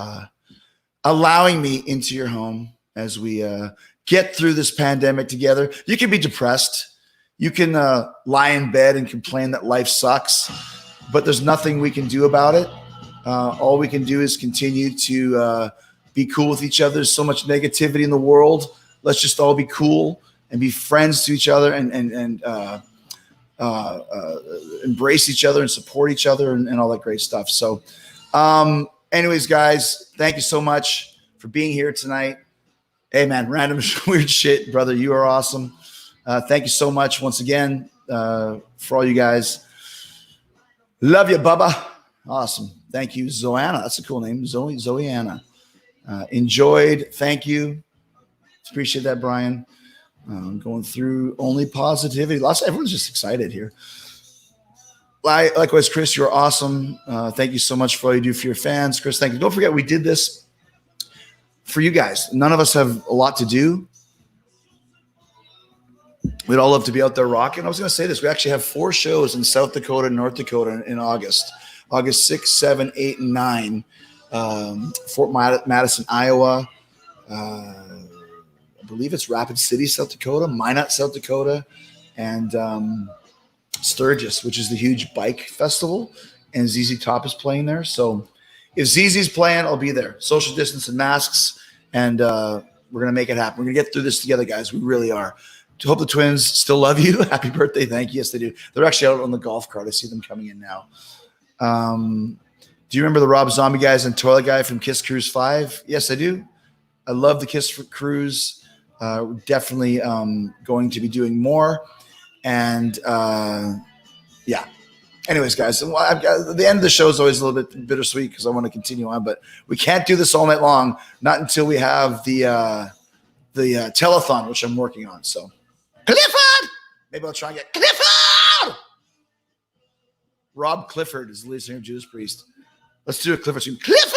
allowing me into your home as we get through this pandemic together. You can be depressed. You can lie in bed and complain that life sucks, but there's nothing we can do about it. All we can do is continue to be cool with each other. There's so much negativity in the world. Let's just all be cool and be friends to each other and embrace each other and support each other and all that great stuff. So anyways, guys, thank you so much for being here tonight. Hey, man, random weird shit, brother. You are awesome. Thank you so much once again for all you guys. Love you, Bubba. Awesome. Thank you, Zoanna. That's a cool name, Zoeanna. Enjoyed. Thank you. Appreciate that, Brian. Going through only positivity. Everyone's just excited here. Likewise, Chris, you're awesome. Thank you so much for all you do for your fans. Chris, thank you. Don't forget, we did this for you guys. None of us have a lot to do. We'd all love to be out there rocking. I was going to say this. We actually have 4 shows in South Dakota and North Dakota in August. August 6, 7, 8, and 9. Fort Madison, Iowa. I believe it's Rapid City, South Dakota, Minot, South Dakota, and Sturgis, which is the huge bike festival. And ZZ Top is playing there. So if ZZ's playing, I'll be there. Social distance and masks. And we're going to make it happen. We're going to get through this together, guys. We really are. Hope the twins still love you. Happy birthday. Thank you. Yes, they do. They're actually out on the golf cart. I see them coming in now. Do you remember the Rob Zombie guys and Toilet Guy from Kiss Cruise 5? Yes, I do. I love the Kiss Cruise. We're definitely going to be doing more. And yeah. Anyways, guys, the end of the show is always a little bit bittersweet because I want to continue on, but we can't do this all night long, not until we have the telethon, which I'm working on. So, Clifford! Maybe I'll try and get Clifford! Rob Clifford is the lead singer of Judas Priest. Let's do a Clifford scene. Clifford!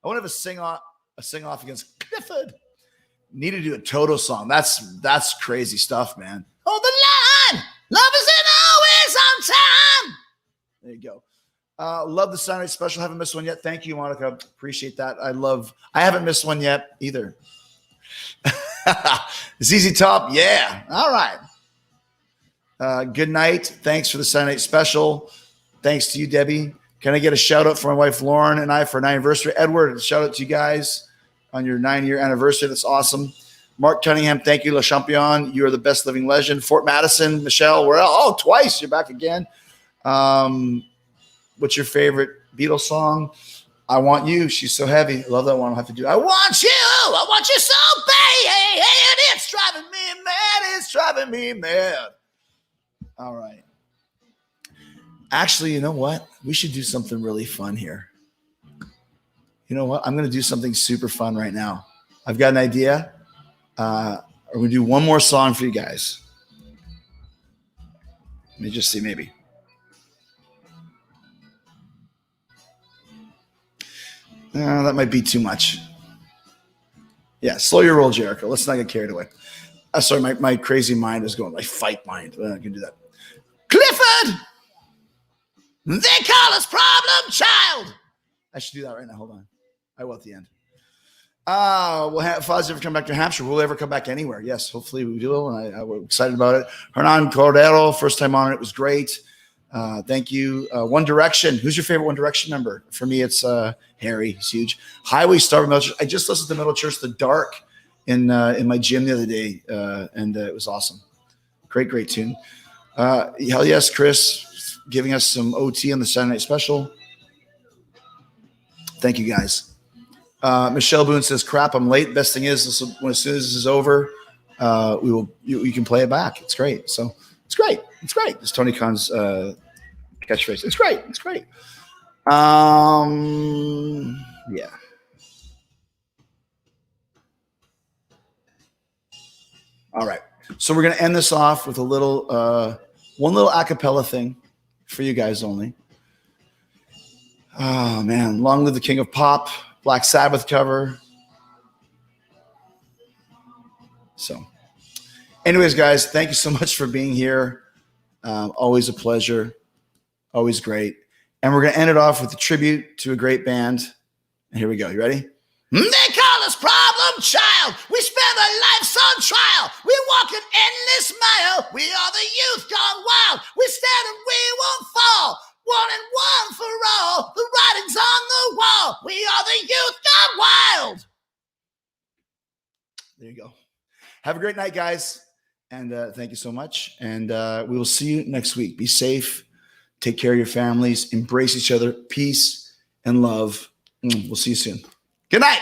I want to have a sing off against Clifford. Need to do a Toto song. That's crazy stuff, man. Hold the line. Love isn't always on time. There you go. Love the Sunday special. Haven't missed one yet. Thank you, Monica. Appreciate that. I haven't missed one yet either. ZZ Top. Yeah. All right. Good night. Thanks for the Sunday special. Thanks to you, Debbie. Can I get a shout out for my wife, Lauren, and I for our 9th anniversary? Edward, shout out to you guys on your 9-year anniversary. That's awesome. Mark Cunningham, thank you, Le Champion. You are the best living legend. Fort Madison, Michelle, twice. You're back again. What's your favorite Beatles song? I Want You. She's so heavy. I love that one. I'll have to do. I want you. I want you so bad. It's driving me mad. It's driving me mad. All right. Actually, you know what? We should do something really fun here. You know what? I'm going to do something super fun right now. I've got an idea. We're going to do one more song for you guys. Let me just see, maybe. That might be too much. Yeah, slow your roll, Jericho. Let's not get carried away. Sorry, my crazy mind is going, my fight mind. I can do that. Clifford! They call us problem child. I should do that right now. Hold on. I will at the end. We'll have Fozzy ever come back to Hampshire. Will ever come back anywhere? Yes, hopefully we do. And we're excited about it. Hernan Cordero, first time on it. It was great. Thank you. One Direction. Who's your favorite One Direction member? For me, it's Harry. He's huge. Highway Star. I just listened to Middle Church, The Dark, in my gym the other day, and it was awesome. Great tune. Hell yes, Chris, giving us some OT on the Saturday night special. Thank you, guys. Michelle Boone says, "Crap, I'm late. Best thing is, as soon as this is over, you can play it back. It's great. So it's great. It's great. It's Tony Khan's catchphrase. It's great. It's great. Yeah. All right. So we're gonna end this off with a little one little a cappella thing for you guys only. Oh man, Long Live the King of Pop, Black Sabbath cover. So anyways, guys, thank you so much for being here. Always a pleasure. Always great. And we're going to end it off with a tribute to a great band. And here we go. You ready? They call us problem child. We spend our lives on trial. We walk an endless mile. We are the youth gone wild. We stand and we won't fall. One and one for all. The writing's on the wall. We are the youth gone wild. There you go. Have a great night, guys. And thank you so much. And we will see you next week. Be safe. Take care of your families. Embrace each other. Peace and love. We'll see you soon. Good night.